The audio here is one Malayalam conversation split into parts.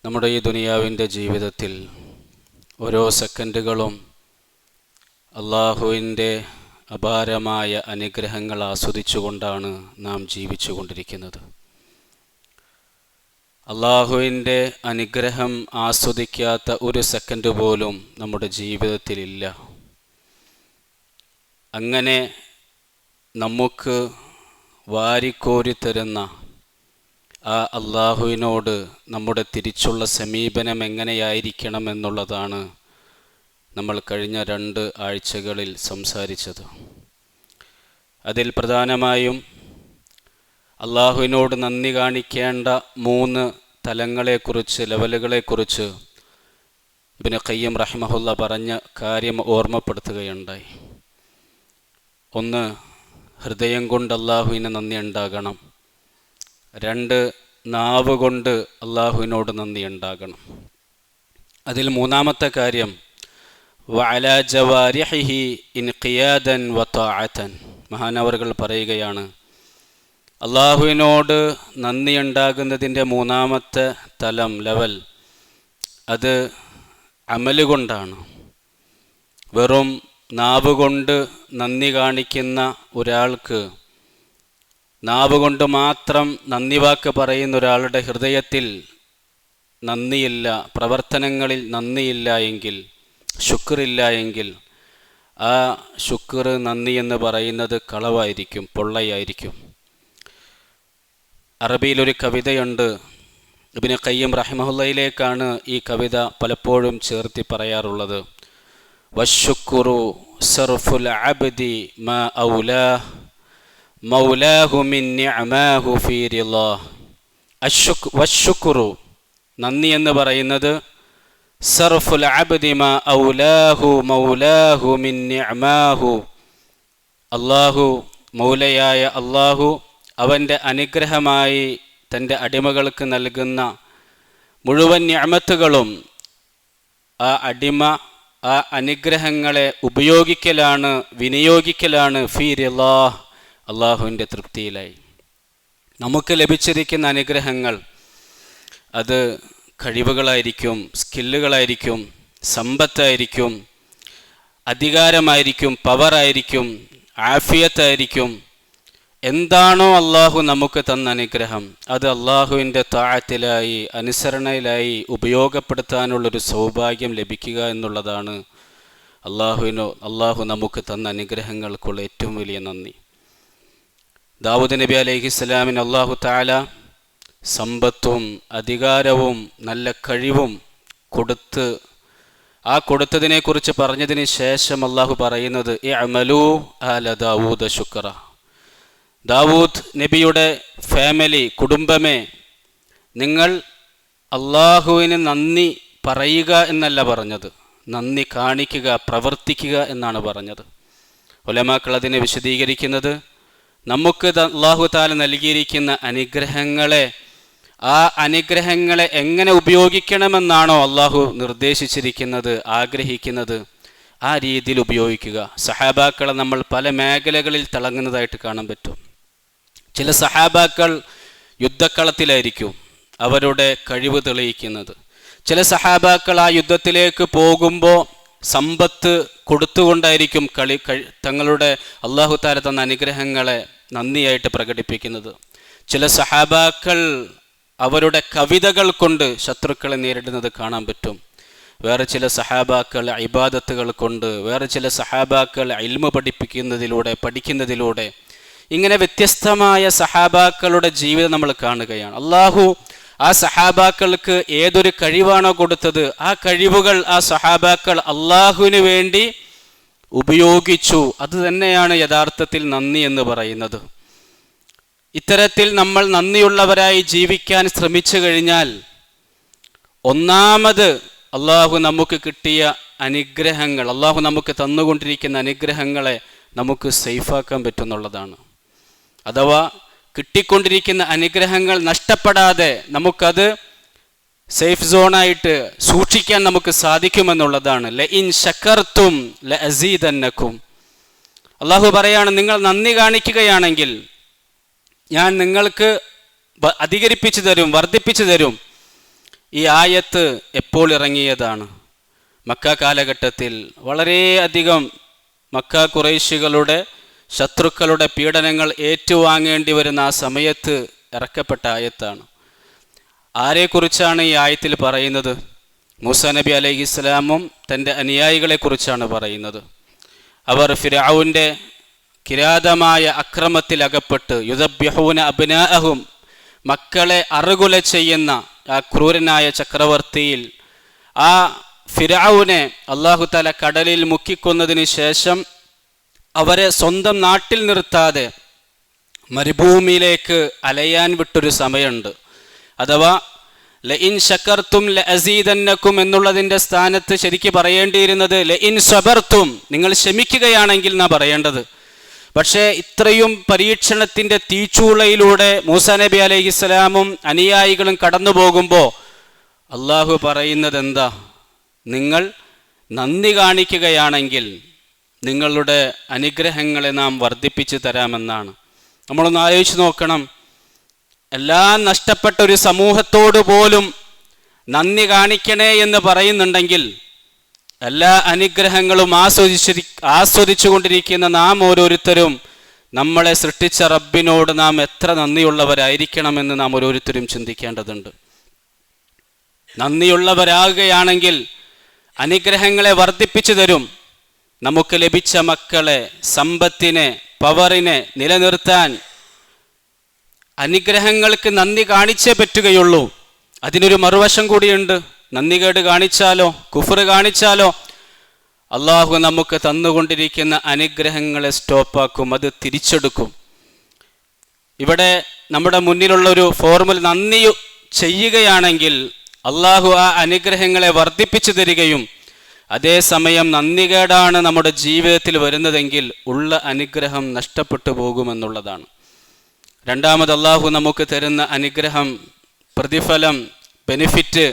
നമ്മുടെ ഈ ദുനിയാവിൻ്റെ ജീവിതത്തിൽ ഓരോ സെക്കൻഡുകളും അള്ളാഹുവിൻ്റെ അപാരമായ അനുഗ്രഹങ്ങൾ ആസ്വദിച്ചുകൊണ്ടാണ് നാം ജീവിച്ചു കൊണ്ടിരിക്കുന്നത്. അള്ളാഹുവിൻ്റെ അനുഗ്രഹം ആസ്വദിക്കാത്ത ഒരു സെക്കൻഡ് പോലും നമ്മുടെ ജീവിതത്തിലില്ല. അങ്ങനെ നമുക്ക് വാരിക്കോരി തരുന്ന ആ അള്ളാഹുവിനോട് നമ്മുടെ തിരിച്ചുള്ള സമീപനം എങ്ങനെയായിരിക്കണം എന്നുള്ളതാണ് നമ്മൾ കഴിഞ്ഞ 2 ആഴ്ചകളിൽ സംസാരിച്ചത്. അതിൽ പ്രധാനമായും അള്ളാഹുവിനോട് നന്ദി കാണിക്കേണ്ട 3 തലങ്ങളെക്കുറിച്ച്, ലെവലുകളെക്കുറിച്ച് ഇബ്നു ഖയ്യിം റഹിമഹുല്ല പറഞ്ഞ കാര്യം ഓർമ്മപ്പെടുത്തുകയുണ്ടായി. 1, ഹൃദയം കൊണ്ട് അള്ളാഹുവിന് നന്ദി ഉണ്ടാകണം. 2, നാവ് കൊണ്ട് അള്ളാഹുവിനോട് നന്ദി ഉണ്ടാകണം. അതിൽ 3-മത്തെ കാര്യം വഅലാ ജവാരിഹിഹി ഇൻഖിയാദൻ വതഅതൻ. മഹാനവറുകൾ പറയുകയാണ്, അള്ളാഹുവിനോട് നന്ദി ഉണ്ടാകുന്നതിൻ്റെ 3-മത്തെ തലം, ലെവൽ, അത് അമല് കൊണ്ടാണ്. വെറും നാവ് കൊണ്ട് നന്ദി കാണിക്കുന്ന ഒരാൾക്ക്, നാവ് കൊണ്ട് മാത്രം നന്ദി വാക്ക് പറയുന്ന ഒരാളുടെ ഹൃദയത്തിൽ നന്ദിയില്ല, പ്രവർത്തനങ്ങളിൽ നന്ദിയില്ല എങ്കിൽ, ശുക്റില്ല എങ്കിൽ, ആ ശുക്ർ, നന്ദി എന്ന് പറയുന്നത് കളവായിരിക്കും, പൊള്ളയായിരിക്കും. അറബിയിലൊരു കവിതയുണ്ട്. ഇബ്നു ഖയ്യിം റഹിമഹുല്ലയിലേക്കാണ് ഈ കവിത പലപ്പോഴും ചേർത്തി പറയാറുള്ളത്. വശുക്റു സർഫുൽ അബ്ദി മാ ഔലാഹ് മൗലാഹു മിൻ നിഅമാഹു ഫീ റിളാഹ്. വശുക്റു, നന്ദി എന്ന് പറയുന്നത്, സർഫുൽ അബ്ദി മാ ഔലാഹു മൗലാഹു മിൻ നിഅമാഹു, അല്ലാഹു, മൗലയായ അല്ലാഹു അവൻ്റെ അനുഗ്രഹമായി തൻ്റെ അടിമകൾക്ക് നൽകുന്ന മുഴുവൻ നിഅമത്തുകളും ആ അടിമ ആ അനുഗ്രഹങ്ങളെ ഉപയോഗിക്കലാണ്, വിനിയോഗിക്കലാണ് ഫീ റിളാഹ്, അള്ളാഹുവിൻ്റെ തൃപ്തിയിലായി. നമുക്ക് ലഭിച്ചിരിക്കുന്ന അനുഗ്രഹങ്ങൾ അത് കഴിവുകളായിരിക്കും, സ്കില്ലുകളായിരിക്കും, സമ്പത്തായിരിക്കും, അധികാരമായിരിക്കും, പവറായിരിക്കും, ആഫിയത്തായിരിക്കും. എന്താണോ അള്ളാഹു നമുക്ക് തന്ന അനുഗ്രഹം, അത് അള്ളാഹുവിൻ്റെ താഅത്തിലായി, അനുസരണയിലായി ഉപയോഗപ്പെടുത്താനുള്ളൊരു സൗഭാഗ്യം ലഭിക്കുക എന്നുള്ളതാണ് അള്ളാഹു നമുക്ക് തന്ന അനുഗ്രഹങ്ങൾക്കുള്ള ഏറ്റവും വലിയ നന്ദി. ദാവൂദ് നബി അലൈഹിസ്സലാമിന് അല്ലാഹു തആല സമ്പത്തും അധികാരവും നല്ല കഴിവും കൊടുത്ത്, ആ കൊടുത്തതിനെക്കുറിച്ച് പറഞ്ഞതിന് ശേഷം അല്ലാഹു പറയുന്നത് ഇഅ്മലൂ ആല ദാവൂദ ശുക്ര. ദാവൂദ് നബിയുടെ ഫാമിലി, കുടുംബമേ, നിങ്ങൾ അള്ളാഹുവിന് നന്ദി പറയുക എന്നല്ല പറഞ്ഞത്, നന്ദി കാണിക്കുക, പ്രവർത്തിക്കുക എന്നാണ് പറഞ്ഞത്. ഉലമാക്കൾ അതിനെ വിശദീകരിക്കുന്നത്, നമുക്ക് അല്ലാഹു തആല നൽകിയിരിക്കുന്ന അനുഗ്രഹങ്ങളെ, ആ അനുഗ്രഹങ്ങളെ എങ്ങനെ ഉപയോഗിക്കണമെന്നാണോ അള്ളാഹു നിർദ്ദേശിച്ചിരിക്കുന്നത്, ആഗ്രഹിക്കുന്നത്, ആ രീതിയിൽ ഉപയോഗിക്കുക. സഹാബാക്കളെ നമ്മൾ പല മേഖലകളിൽ തിളങ്ങുന്നതായിട്ട് കാണാൻ പറ്റും. ചില സഹാബാക്കൾ യുദ്ധക്കളത്തിലായിരിക്കും അവരുടെ കഴിവ് തെളിയിക്കുന്നത്. ചില സഹാബാക്കൾ ആ യുദ്ധത്തിലേക്ക് പോകുമ്പോൾ സമ്പത്ത് കൊടുത്തുകൊണ്ടായിരിക്കും തങ്ങളുടെ അല്ലാഹു തആല തന്ന അനുഗ്രഹങ്ങളെ നന്ദിയായിട്ട് പ്രകടിപ്പിക്കുന്നത്. ചില സഹാബാക്കൾ അവരുടെ കവിതകൾ കൊണ്ട് ശത്രുക്കളെ നേരിടുന്നത് കാണാൻ പറ്റും. വേറെ ചില സഹാബാക്കൾ ഇബാദത്തുകൾ കൊണ്ട്, വേറെ ചില സഹാബാക്കൾ ഇൽമു പഠിക്കുന്നതിലൂടെ, ഇങ്ങനെ വ്യത്യസ്തമായ സഹാബാക്കളുടെ ജീവിതം നമ്മൾ കാണുകയാണ്. അള്ളാഹു ആ സഹാബാക്കൾക്ക് ഏതൊരു കഴിവാണോ കൊടുത്തത്, ആ കഴിവുകൾ ആ സഹാബാക്കൾ അള്ളാഹുവിന് വേണ്ടി ഉപയോഗിച്ചു. അത് തന്നെയാണ് യഥാർത്ഥത്തിൽ നന്ദി എന്ന് പറയുന്നത്. ഇത്തരത്തിൽ നമ്മൾ നന്ദിയുള്ളവരായി ജീവിക്കാൻ ശ്രമിച്ചു കഴിഞ്ഞാൽ, ഒന്നാമത് അള്ളാഹു നമുക്ക് കിട്ടിയ അനുഗ്രഹങ്ങൾ, അള്ളാഹു നമുക്ക് തന്നുകൊണ്ടിരിക്കുന്ന അനുഗ്രഹങ്ങളെ നമുക്ക് സേഫാക്കാൻ പറ്റുന്നുള്ളതാണ്. അഥവാ കിട്ടിക്കൊണ്ടിരിക്കുന്ന അനുഗ്രഹങ്ങൾ നഷ്ടപ്പെടാതെ നമുക്കത് സേഫ് സോണായിട്ട് സൂക്ഷിക്കാൻ നമുക്ക് സാധിക്കുമെന്നുള്ളതാണ്. ലഇൻ ശകർതും ലഅസീദന്നകും. അള്ളാഹു പറയാണ്, നിങ്ങൾ നന്ദി കാണിക്കുകയാണെങ്കിൽ ഞാൻ നിങ്ങൾക്ക് അധികരിപ്പിച്ചു തരും, വർദ്ധിപ്പിച്ചു തരും. ഈ ആയത്ത് എപ്പോൾ ഇറങ്ങിയതാണ്? മക്ക കാലഘട്ടത്തിൽ വളരെയധികം മക്ക ഖുറൈശികളുടെ ശത്രുക്കളുടെ പീഡനങ്ങൾ ഏറ്റുവാങ്ങേണ്ടി വരുന്ന ആ സമയത്ത് ഇറക്കപ്പെട്ട ആയത്താണ്. ആരെക്കുറിച്ചാണ് ഈ ആയത്തിൽ പറയുന്നത്? മൂസാ നബി അലൈഹിസ്സലാമും തൻ്റെ അനുയായികളെക്കുറിച്ചാണ് പറയുന്നത്. അവർ ഫിർഔന്റെ കിരാതമായ അക്രമത്തിൽ അകപ്പെട്ട് യുദബ്ബിഹൂന അബ്നാഅഹും, മക്കളെ അറുകൊല ചെയ്യുന്ന ആ ക്രൂരനായ ചക്രവർത്തിയിൽ ആ ഫിർഔനെ അല്ലാഹു തആല കടലിൽ മുക്കിക്കൊന്നതിന് ശേഷം അവരെ സ്വന്തം നാട്ടിൽ നിർത്താതെ മരുഭൂമിയിലേക്ക് അലയാൻ വിട്ടൊരു സമയമുണ്ട്. അഥവാ ലഇൻ ശകർത്തും ലഅസീദന്നക്കും എന്നുള്ളതിൻ്റെ സ്ഥാനത്ത് ശരിക്ക് പറയേണ്ടിയിരുന്നത് ലഇൻ സബർത്തും, നിങ്ങൾ ക്ഷമിക്കുകയാണെങ്കിൽ എന്നാ പറയേണ്ടത്. പക്ഷേ ഇത്രയും പരീക്ഷണത്തിൻ്റെ തീച്ചൂളയിലൂടെ മൂസാ നബി അലൈഹിസ്സലാമും അനുയായികളും കടന്നു പോകുമ്പോൾ അള്ളാഹു പറയുന്നത് എന്താ? നിങ്ങൾ നന്ദി കാണിക്കുകയാണെങ്കിൽ നിങ്ങളുടെ അനുഗ്രഹങ്ങളെ നാം വർദ്ധിപ്പിച്ചു തരാമെന്നാണ്. നമ്മളൊന്ന് ആലോചിച്ച് നോക്കണം. എല്ലാം നഷ്ടപ്പെട്ട ഒരു സമൂഹത്തോട് പോലും നന്ദി കാണിക്കണേ എന്ന് പറയുന്നുണ്ടെങ്കിൽ എല്ലാ അനുഗ്രഹങ്ങളും ആസ്വദിച്ചു കൊണ്ടിരിക്കുന്ന നാം ഓരോരുത്തരും നമ്മളെ സൃഷ്ടിച്ച റബ്ബിനോട് നാം എത്ര നന്ദിയുള്ളവരായിരിക്കണമെന്ന് നാം ഓരോരുത്തരും ചിന്തിക്കേണ്ടതുണ്ട്. നന്ദിയുള്ളവരാകുകയാണെങ്കിൽ അനുഗ്രഹങ്ങളെ വർദ്ധിപ്പിച്ചു തരും. നമുക്ക് ലഭിച്ച മക്കളെ, സമ്പത്തിനെ, പവറിനെ നിലനിർത്താൻ അനുഗ്രഹങ്ങൾക്ക് നന്ദി കാണിച്ചേ പറ്റുകയുള്ളൂ. അതിനൊരു മറുവശം കൂടിയുണ്ട്. നന്ദികേട് കാണിച്ചാലോ കുഫർ കാണിച്ചാലോ അള്ളാഹു നമുക്ക് തന്നുകൊണ്ടിരിക്കുന്ന അനുഗ്രഹങ്ങളെ സ്റ്റോപ്പാക്കും, അത് തിരിച്ചെടുക്കും. ഇവിടെ നമ്മുടെ മുന്നിലുള്ള ഒരു ഫോർമുല, നന്ദി ചെയ്യുകയാണെങ്കിൽ അള്ളാഹു ആ അനുഗ്രഹങ്ങളെ വർദ്ധിപ്പിച്ചു തരികയും അതേസമയം നന്ദികേടാണ് നമ്മുടെ ജീവിതത്തിൽ വരുന്നതെങ്കിൽ ഉള്ള അനുഗ്രഹം നഷ്ടപ്പെട്ടു പോകുമെന്നുള്ളതാണ്. രണ്ടാമത് അള്ളാഹു നമുക്ക് തരുന്ന അനുഗ്രഹം, പ്രതിഫലം, ബെനിഫിറ്റ്,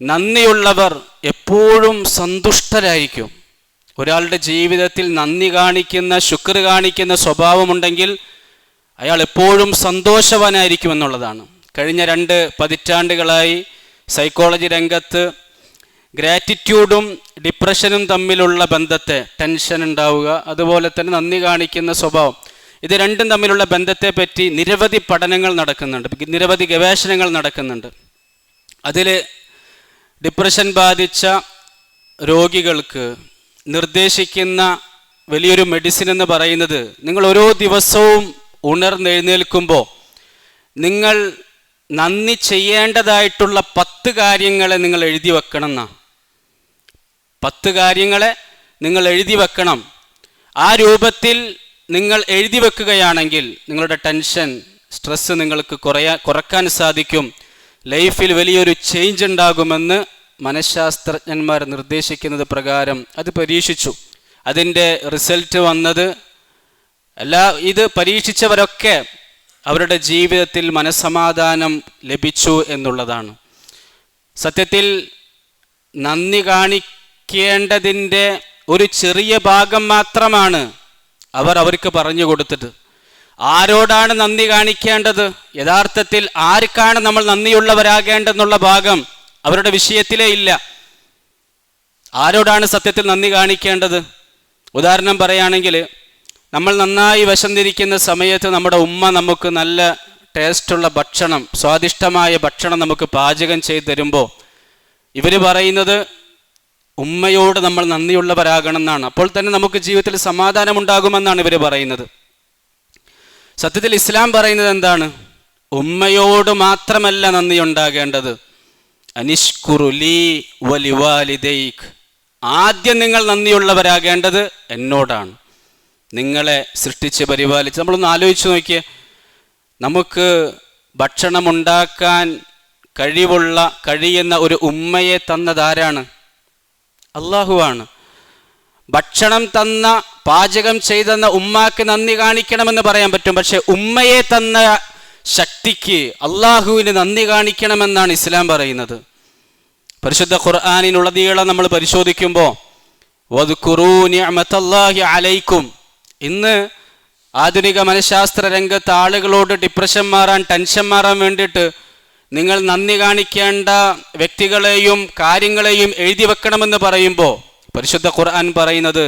നന്ദിയുള്ളവർ എപ്പോഴും സന്തുഷ്ടരായിരിക്കും. ഒരാളുടെ ജീവിതത്തിൽ നന്ദി കാണിക്കുന്ന, ശുക്ർ കാണിക്കുന്ന സ്വഭാവമുണ്ടെങ്കിൽ അയാൾ എപ്പോഴും സന്തോഷവാനായിരിക്കും എന്നുള്ളതാണ്. കഴിഞ്ഞ 2 പതിറ്റാണ്ടുകളായി സൈക്കോളജി രംഗത്ത് ഗ്രാറ്റിറ്റ്യൂഡും ഡിപ്രഷനും തമ്മിലുള്ള ബന്ധത്തെ, ടെൻഷൻ ഉണ്ടാവുക, അതുപോലെ തന്നെ നന്ദി കാണിക്കുന്ന സ്വഭാവം, ഇത് രണ്ടും തമ്മിലുള്ള ബന്ധത്തെപ്പറ്റി നിരവധി പഠനങ്ങൾ നടക്കുന്നുണ്ട്, നിരവധി ഗവേഷണങ്ങൾ നടക്കുന്നുണ്ട്. അതിൽ ഡിപ്രഷൻ ബാധിച്ച രോഗികൾക്ക് നിർദ്ദേശിക്കുന്ന വലിയൊരു മെഡിസിൻ എന്ന് പറയുന്നത്, നിങ്ങൾ ഓരോ ദിവസവും ഉണർന്നെഴുന്നേൽക്കുമ്പോൾ നിങ്ങൾ നന്ദി ചെയ്യേണ്ടതായിട്ടുള്ള 10 കാര്യങ്ങളെ നിങ്ങൾ എഴുതി വെക്കണം എന്നാണ്. 10 കാര്യങ്ങളെ നിങ്ങൾ എഴുതി വെക്കണം. ആ രൂപത്തിൽ നിങ്ങൾ എഴുതി വെക്കുകയാണെങ്കിൽ നിങ്ങളുടെ ടെൻഷൻ, സ്ട്രെസ് നിങ്ങൾക്ക് കുറക്കാൻ സാധിക്കും. ലൈഫിൽ വലിയൊരു ചേഞ്ച് ഉണ്ടാകുമെന്ന് മനഃശാസ്ത്രജ്ഞന്മാർ നിർദ്ദേശിക്കുന്നത് പ്രകാരം അത് പരീക്ഷിച്ചു. അതിൻ്റെ റിസൾട്ട് വന്നത് ഇത് പരീക്ഷിച്ചവരൊക്കെ അവരുടെ ജീവിതത്തിൽ മനസ്സമാധാനം ലഭിച്ചു എന്നുള്ളതാണ്. സത്യത്തിൽ നന്ദി കാണിക്കേണ്ടതിൻ്റെ ഒരു ചെറിയ ഭാഗം മാത്രമാണ് അവർക്ക് പറഞ്ഞു കൊടുത്തത്. ആരോടാണ് നന്ദി കാണിക്കേണ്ടത്, യഥാർത്ഥത്തിൽ ആർക്കാണ് നമ്മൾ നന്ദിയുള്ളവരാകേണ്ടെന്നുള്ള ഭാഗം അവരുടെ വിഷയത്തിലേ ഇല്ല. ആരോടാണ് സത്യത്തിൽ നന്ദി കാണിക്കേണ്ടത്? ഉദാഹരണം പറയുകയാണെങ്കിൽ, നമ്മൾ നന്നായി വിശന്നിരിക്കുന്ന സമയത്ത് നമ്മുടെ ഉമ്മ നമുക്ക് നല്ല ടേസ്റ്റുള്ള ഭക്ഷണം, സ്വാദിഷ്ടമായ ഭക്ഷണം നമുക്ക് പാചകം ചെയ്ത് തരുമ്പോൾ ഇവർ പറയുന്നത് ഉമ്മയോട് നമ്മൾ നന്ദിയുള്ളവരാകണം എന്നാണ്. അപ്പോൾ തന്നെ നമുക്ക് ജീവിതത്തിൽ സമാധാനം ഉണ്ടാകുമെന്നാണ് ഇവർ പറയുന്നത്. സത്യത്തിൽ ഇസ്ലാം പറയുന്നത് എന്താണ്? ഉമ്മയോട് മാത്രമല്ല നന്ദി ഉണ്ടാകേണ്ടത്, അനിഷ്കുറുലി വലിവാലിദൈക്, ആദ്യം നിങ്ങൾ നന്ദിയുള്ളവരാകേണ്ടത് എന്നോടാണ്, നിങ്ങളെ സൃഷ്ടിച്ച് പരിപാലിച്ച്. നമ്മളൊന്ന് ആലോചിച്ച് നോക്കിയേ, നമുക്ക് ഭക്ഷണം ഉണ്ടാക്കാൻ കഴിയുന്ന ഒരു ഉമ്മയെ തന്നതാരാണ്? അള്ളാഹുവാണ്. ഭക്ഷണം തന്ന, പാചകം ചെയ്തെന്ന ഉമ്മാക്ക് നന്ദി കാണിക്കണമെന്ന് പറയാൻ പറ്റും. പക്ഷെ ഉമ്മയെ തന്ന ശക്തിക്ക്, അള്ളാഹുവിന് നന്ദി കാണിക്കണമെന്നാണ് ഇസ്ലാം പറയുന്നത്. പരിശുദ്ധ ഖുർആനിനുള്ളതീളം നമ്മൾ പരിശോധിക്കുമ്പോൾ വദ്കുറൂ നിഅമതല്ലാഹി അലൈക്കും, ഇന്ന് ആധുനിക മനഃശാസ്ത്ര രംഗത്ത് ആളുകളോട് ഡിപ്രഷൻ മാറാൻ, ടെൻഷൻ മാറാൻ വേണ്ടിയിട്ട് നിങ്ങൾ നന്ദി കാണിക്കേണ്ട വ്യക്തികളെയും കാര്യങ്ങളെയും എഴുതി വെക്കണമെന്ന് പറയുമ്പോൾ പരിശുദ്ധ ഖുർആൻ പറയുന്നത്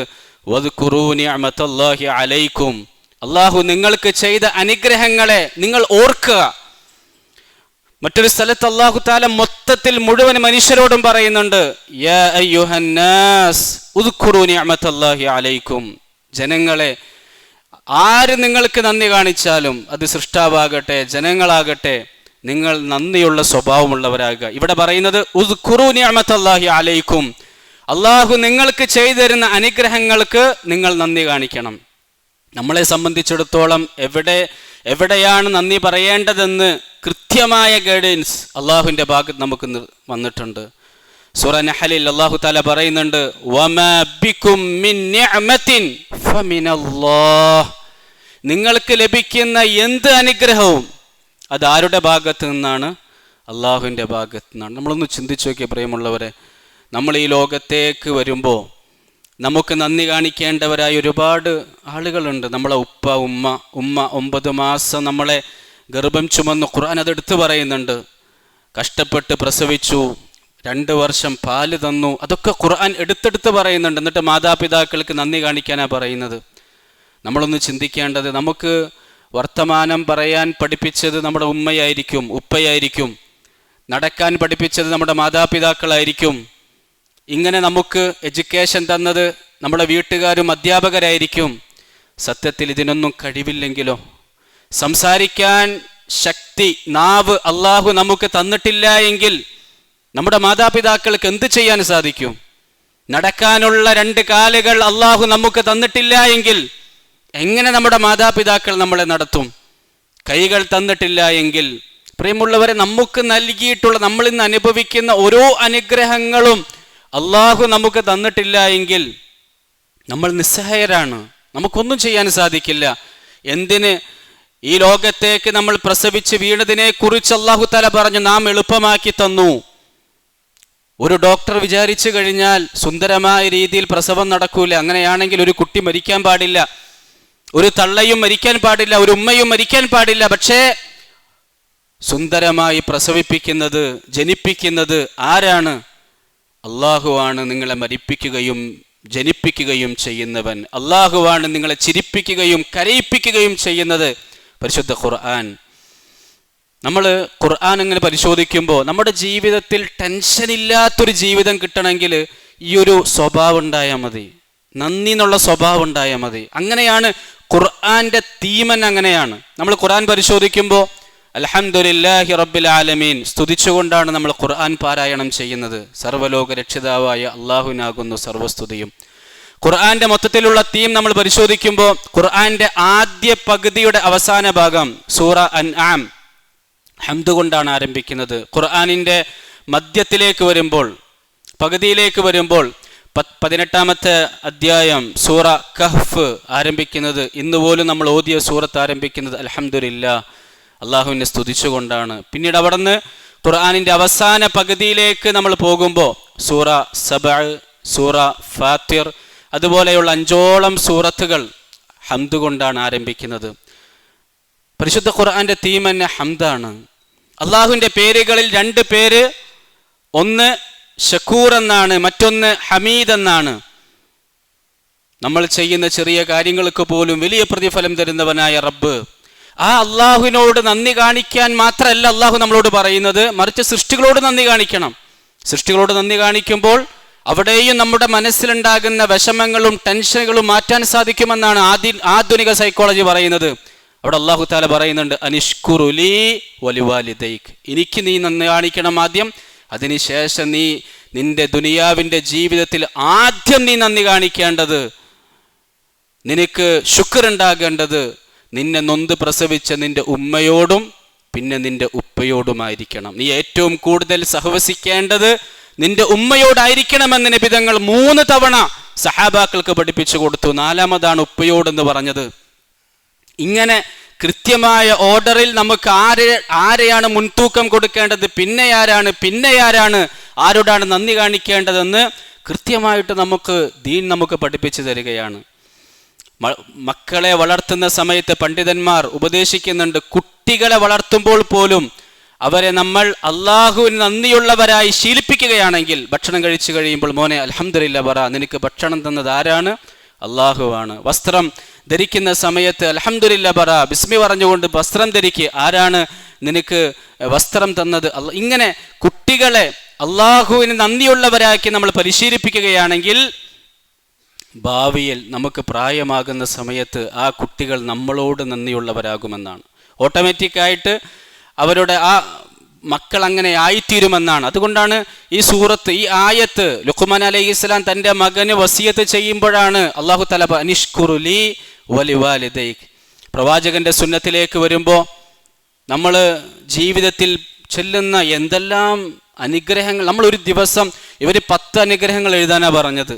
വദ്കുറൂ നിഅമതല്ലാഹി അലൈക്കും, അള്ളാഹു നിങ്ങൾക്ക് ചെയ്ത അനുഗ്രഹങ്ങളെ നിങ്ങൾ ഓർക്കുക. മറ്റൊരു സ്ഥലത്ത് അല്ലാഹു തആല മൊത്തത്തിൽ മുഴുവൻ മനുഷ്യരോടും പറയുന്നുണ്ട്, യാ അയ്യുഹന്നാസ് ഉദ്കുറൂ നിഅമതല്ലാഹി അലൈക്കും, ജനങ്ങളെ ആര് നിങ്ങൾക്ക് നന്ദി കാണിച്ചാലും അത് സൃഷ്ടാവാകട്ടെ ജനങ്ങളാകട്ടെ നിങ്ങൾ നന്ദിയുള്ള സ്വഭാവമുള്ളവരാകുക. ഇവിടെ പറയുന്നത് ഉദ്കുറൂ നിഅമതല്ലാഹി അലൈക്കും, അള്ളാഹു നിങ്ങൾക്ക് ചെയ്തു തരുന്ന അനുഗ്രഹങ്ങൾക്ക് നിങ്ങൾ നന്ദി കാണിക്കണം. നമ്മളെ സംബന്ധിച്ചിടത്തോളം എവിടെയാണ് നന്ദി പറയേണ്ടതെന്ന് കൃത്യമായ ഗൈഡൻസ് അള്ളാഹുവിൻ്റെ ഭാഗത്ത് നമുക്ക് വന്നിട്ടുണ്ട്. സൂറ നഹലിൽ അല്ലാഹു തആല പറയുന്നുണ്ട്, വമാ ബികും മിൻ നിഅമത്തിൻ ഫമിനല്ലാഹ്, നിങ്ങൾക്ക് ലഭിക്കുന്ന എന്ത് അനുഗ്രഹവും അത് ആരുടെ ഭാഗത്ത് നിന്നാണ്? അള്ളാഹുവിൻ്റെ ഭാഗത്ത് നിന്നാണ്. നമ്മളൊന്ന് ചിന്തിച്ചു നോക്കിയ പ്രിയമുള്ളവരെ, നമ്മൾ ഈ ലോകത്തേക്ക് വരുമ്പോൾ നമുക്ക് നന്ദി കാണിക്കേണ്ടവരായ ഒരുപാട് ആളുകളുണ്ട്. നമ്മളെ ഉമ്മ 9 മാസം നമ്മളെ ഗർഭം ചുമന്ന് ഖുർആൻ അതെടുത്ത് പറയുന്നുണ്ട്. കഷ്ടപ്പെട്ട് പ്രസവിച്ചു, 2 വർഷം പാല് തന്നു, അതൊക്കെ ഖുർആൻ എടുത്തെടുത്ത് പറയുന്നുണ്ട്. എന്നിട്ട് മാതാപിതാക്കൾക്ക് നന്ദി കാണിക്കാനാണ് പറയുന്നത്. നമ്മളൊന്ന് ചിന്തിക്കേണ്ടത്, നമുക്ക് വർത്തമാനം പറയാൻ പഠിപ്പിച്ചത് നമ്മുടെ ഉമ്മയായിരിക്കും, ഉപ്പയായിരിക്കും. നടക്കാൻ പഠിപ്പിച്ചത് നമ്മുടെ മാതാപിതാക്കളായിരിക്കും. ഇങ്ങനെ നമുക്ക് എഡ്യൂക്കേഷൻ തന്നത് നമ്മുടെ വീട്ടുകാരും അധ്യാപകരായിരിക്കും. സത്യത്തിൽ ഇതിനൊന്നും കഴിവില്ലെങ്കിലോ? സംസാരിക്കാൻ ശക്തി, നാവ് അള്ളാഹു നമുക്ക് തന്നിട്ടില്ല എങ്കിൽ നമ്മുടെ മാതാപിതാക്കൾക്ക് എന്ത് ചെയ്യാൻ സാധിക്കും? നടക്കാനുള്ള 2 കാലുകൾ അള്ളാഹു നമുക്ക് തന്നിട്ടില്ല എങ്കിൽ എങ്ങനെ നമ്മുടെ മാതാപിതാക്കൾ നമ്മളെ നടത്തും? കൈകൾ തന്നിട്ടില്ല എങ്കിൽ, പ്രിയമുള്ളവരെ, നമുക്ക് നൽകിയിട്ടുള്ള, നമ്മൾ ഇന്ന് അനുഭവിക്കുന്ന ഓരോ അനുഗ്രഹങ്ങളും അള്ളാഹു നമുക്ക് തന്നിട്ടില്ല എങ്കിൽ നമ്മൾ നിസ്സഹായരാണ്. നമുക്കൊന്നും ചെയ്യാൻ സാധിക്കില്ല. എന്തിന്? ഈ ലോകത്തേക്ക് നമ്മൾ പ്രസവിച്ച് വീണതിനെ കുറിച്ച് അല്ലാഹു തആല പറഞ്ഞു, നാം എളുപ്പമാക്കി തന്നു. ഒരു ഡോക്ടർ വിചാരിച്ചു കഴിഞ്ഞാൽ സുന്ദരമായ രീതിയിൽ പ്രസവം നടക്കൂല. അങ്ങനെയാണെങ്കിൽ ഒരു കുട്ടി മരിക്കാൻ പാടില്ല, ഒരു തള്ളയും മരിക്കാൻ പാടില്ല, ഒരു ഉമ്മയും മരിക്കാൻ പാടില്ല. പക്ഷേ സുന്ദരമായി പ്രസവിപ്പിക്കുന്നത്, ജനിപ്പിക്കുന്നത് ആരാണ്? അള്ളാഹുവാണ് നിങ്ങളെ മരിപ്പിക്കുകയും ജനിപ്പിക്കുകയും ചെയ്യുന്നവൻ. അള്ളാഹുവാണ് നിങ്ങളെ ചിരിപ്പിക്കുകയും കരയിപ്പിക്കുകയും ചെയ്യുന്നത്. പരിശുദ്ധ ഖുർആൻ, നമ്മൾ ഖുർആൻ ഇങ്ങനെ പരിശോധിക്കുമ്പോൾ നമ്മുടെ ജീവിതത്തിൽ ടെൻഷനില്ലാത്തൊരു ജീവിതം കിട്ടണമെങ്കിൽ ഈ ഒരു സ്വഭാവം ഉണ്ടായാൽ മതി, നന്ദി എന്നുള്ള സ്വഭാവം ഉണ്ടായാൽ മതി. അങ്ങനെയാണ് ഖുർആന്റെ തീമൻ. അങ്ങനെയാണ് നമ്മൾ ഖുർആൻ പരിശോധിക്കുമ്പോൾ അൽഹംദുലില്ലാഹി റബ്ബിൽ ആലമീൻ സ്തുതിച്ചുകൊണ്ടാണ് നമ്മൾ ഖുർആൻ പാരായണം ചെയ്യുന്നത്. സർവ്വലോക രക്ഷിതാവായ അള്ളാഹുവിനാകുന്നു സർവ്വസ്തുതിയും. ഖുർആന്റെ മൊത്തത്തിലുള്ള തീം നമ്മൾ പരിശോധിക്കുമ്പോൾ ഖുർആന്റെ ആദ്യ പകുതിയുടെ അവസാന ഭാഗം സൂറ അൻആം ഹംദ് കൊണ്ടാണ് ആരംഭിക്കുന്നത്. ഖുർആനിൻ്റെ മധ്യത്തിലേക്ക് വരുമ്പോൾ, പകുതിയിലേക്ക് വരുമ്പോൾ 18-ാമത്തെ അധ്യായം സൂറ കഹ്ഫ് ആരംഭിക്കുന്നത്, ഇന്ന് പോലും നമ്മൾ ഓതിയ സൂറത്ത് ആരംഭിക്കുന്നത് അൽഹംദുലില്ലാ, അള്ളാഹുവിനെ സ്തുതിച്ചുകൊണ്ടാണ്. പിന്നീട് അവിടെ നിന്ന് ഖുർആനിൻ്റെ അവസാന പകുതിയിലേക്ക് നമ്മൾ പോകുമ്പോൾ സൂറ സബഅ, സൂറ ഫാത്തിർ, അതുപോലെയുള്ള 5ഓളം സൂറത്തുകൾ ഹംദ് കൊണ്ടാണ് ആരംഭിക്കുന്നത്. പരിശുദ്ധ ഖുർആന്റെ തീം തന്നെ ഹംദാണ്. അള്ളാഹുവിൻ്റെ പേരുകളിൽ 2 പേര്, ഒന്ന് ഷക്കൂർ എന്നാണ്, മറ്റൊന്ന് ഹമീദ് എന്നാണ്. നമ്മൾ ചെയ്യുന്ന ചെറിയ കാര്യങ്ങൾക്ക് പോലും വലിയ പ്രതിഫലം തരുന്നവനായ റബ്ബ്, ആ അള്ളാഹുവിനോട് നന്ദി കാണിക്കാൻ മാത്രമല്ല അള്ളാഹു നമ്മളോട് പറയുന്നത്, മറിച്ച് സൃഷ്ടികളോട് നന്ദി കാണിക്കണം. സൃഷ്ടികളോട് നന്ദി കാണിക്കുമ്പോൾ അവിടെയും നമ്മുടെ മനസ്സിലുണ്ടാകുന്ന വിഷമങ്ങളും ടെൻഷനുകളും മാറ്റാൻ സാധിക്കുമെന്നാണ് ആധുനിക സൈക്കോളജി പറയുന്നത്. അവിടെ അല്ലാഹു തആല പറയുന്നുണ്ട്, അനിഷ്കുറുലി വലിവാലിദൈക്, എനിക്ക് നീ നന്ദി കാണിക്കണം ആദ്യം, അതിനുശേഷം നീ നിന്റെ ദുനിയാവിൻ്റെ ജീവിതത്തിൽ ആദ്യം നീ നന്ദി കാണിക്കേണ്ടത്, നിനക്ക് ശുക്ർ ഉണ്ടാകേണ്ടത് നിന്നെ നൊന്ത് പ്രസവിച്ച നിന്റെ ഉമ്മയോടും പിന്നെ നിന്റെ ഉപ്പയോടുമായിരിക്കണം. നീ ഏറ്റവും കൂടുതൽ സഹവസിക്കേണ്ടത് നിന്റെ ഉമ്മയോടായിരിക്കണമെന്ന് നബി തങ്ങൾ 3 തവണ സഹാബാക്കൾക്ക് പഠിപ്പിച്ചു കൊടുത്തു. 4ാമതാണ് ഉപ്പയോടെന്ന് പറഞ്ഞത്. ഇങ്ങനെ കൃത്യമായ ഓർഡറിൽ നമുക്ക് ആരെയാണ് മുൻതൂക്കം കൊടുക്കേണ്ടത്, പിന്നെ ആരാണ് ആരോടാണ് നന്ദി കാണിക്കേണ്ടതെന്ന് കൃത്യമായിട്ട് ദീൻ നമുക്ക് പഠിപ്പിച്ചു തരികയാണ്. മക്കളെ വളർത്തുന്ന സമയത്ത് പണ്ഡിതന്മാർ ഉപദേശിക്കുന്നുണ്ട്, കുട്ടികളെ വളർത്തുമ്പോൾ പോലും അവരെ നമ്മൾ അള്ളാഹുവിന് നന്ദിയുള്ളവരായി ശീലിപ്പിക്കുകയാണെങ്കിൽ, ഭക്ഷണം കഴിച്ചു കഴിയുമ്പോൾ മോനെ അൽഹംദുലില്ലാ പറ, നിനക്ക് ഭക്ഷണം തന്നത് ആരാണ്? അള്ളാഹുവാണ്. വസ്ത്രം ധരിക്കുന്ന സമയത്ത് അൽഹംദുലില്ലാ പറ, ബിസ്മി പറഞ്ഞുകൊണ്ട് വസ്ത്രം ധരിക്കുക, ആരാണ് നിനക്ക് വസ്ത്രം തന്നത്? ഇങ്ങനെ കുട്ടികളെ അള്ളാഹുവിന് നന്ദിയുള്ളവരാക്കി നമ്മൾ പരിശീലിപ്പിക്കുകയാണെങ്കിൽ ഭാവിയിൽ നമുക്ക് പ്രായമാകുന്ന സമയത്ത് ആ കുട്ടികൾ നമ്മളോട് നന്ദിയുള്ളവരാകുമെന്നാണ്. ഓട്ടോമാറ്റിക്കായിട്ട് അവരുടെ ആ മക്കൾ അങ്ങനെ ആയിത്തീരുമെന്നാണ്. അതുകൊണ്ടാണ് ഈ സൂറത്ത്, ഈ ആയത്ത് ലുഖ്മാൻ അലൈഹിസ്സലാം തൻ്റെ മകന് വസിയത്ത് ചെയ്യുമ്പോഴാണ് അല്ലാഹു തആല അനിഷ്കുറുലി വലിവാലിദൈക്. പ്രവാചകന്റെ സുന്നത്തിലേക്ക് വരുമ്പോൾ നമ്മൾ ജീവിതത്തിൽ ചെല്ലുന്ന എന്തെല്ലാം അനുഗ്രഹങ്ങൾ, നമ്മൾ ഒരു ദിവസം ഇവർ 10 അനുഗ്രഹങ്ങൾ എഴുതാനാണ് പറഞ്ഞത്.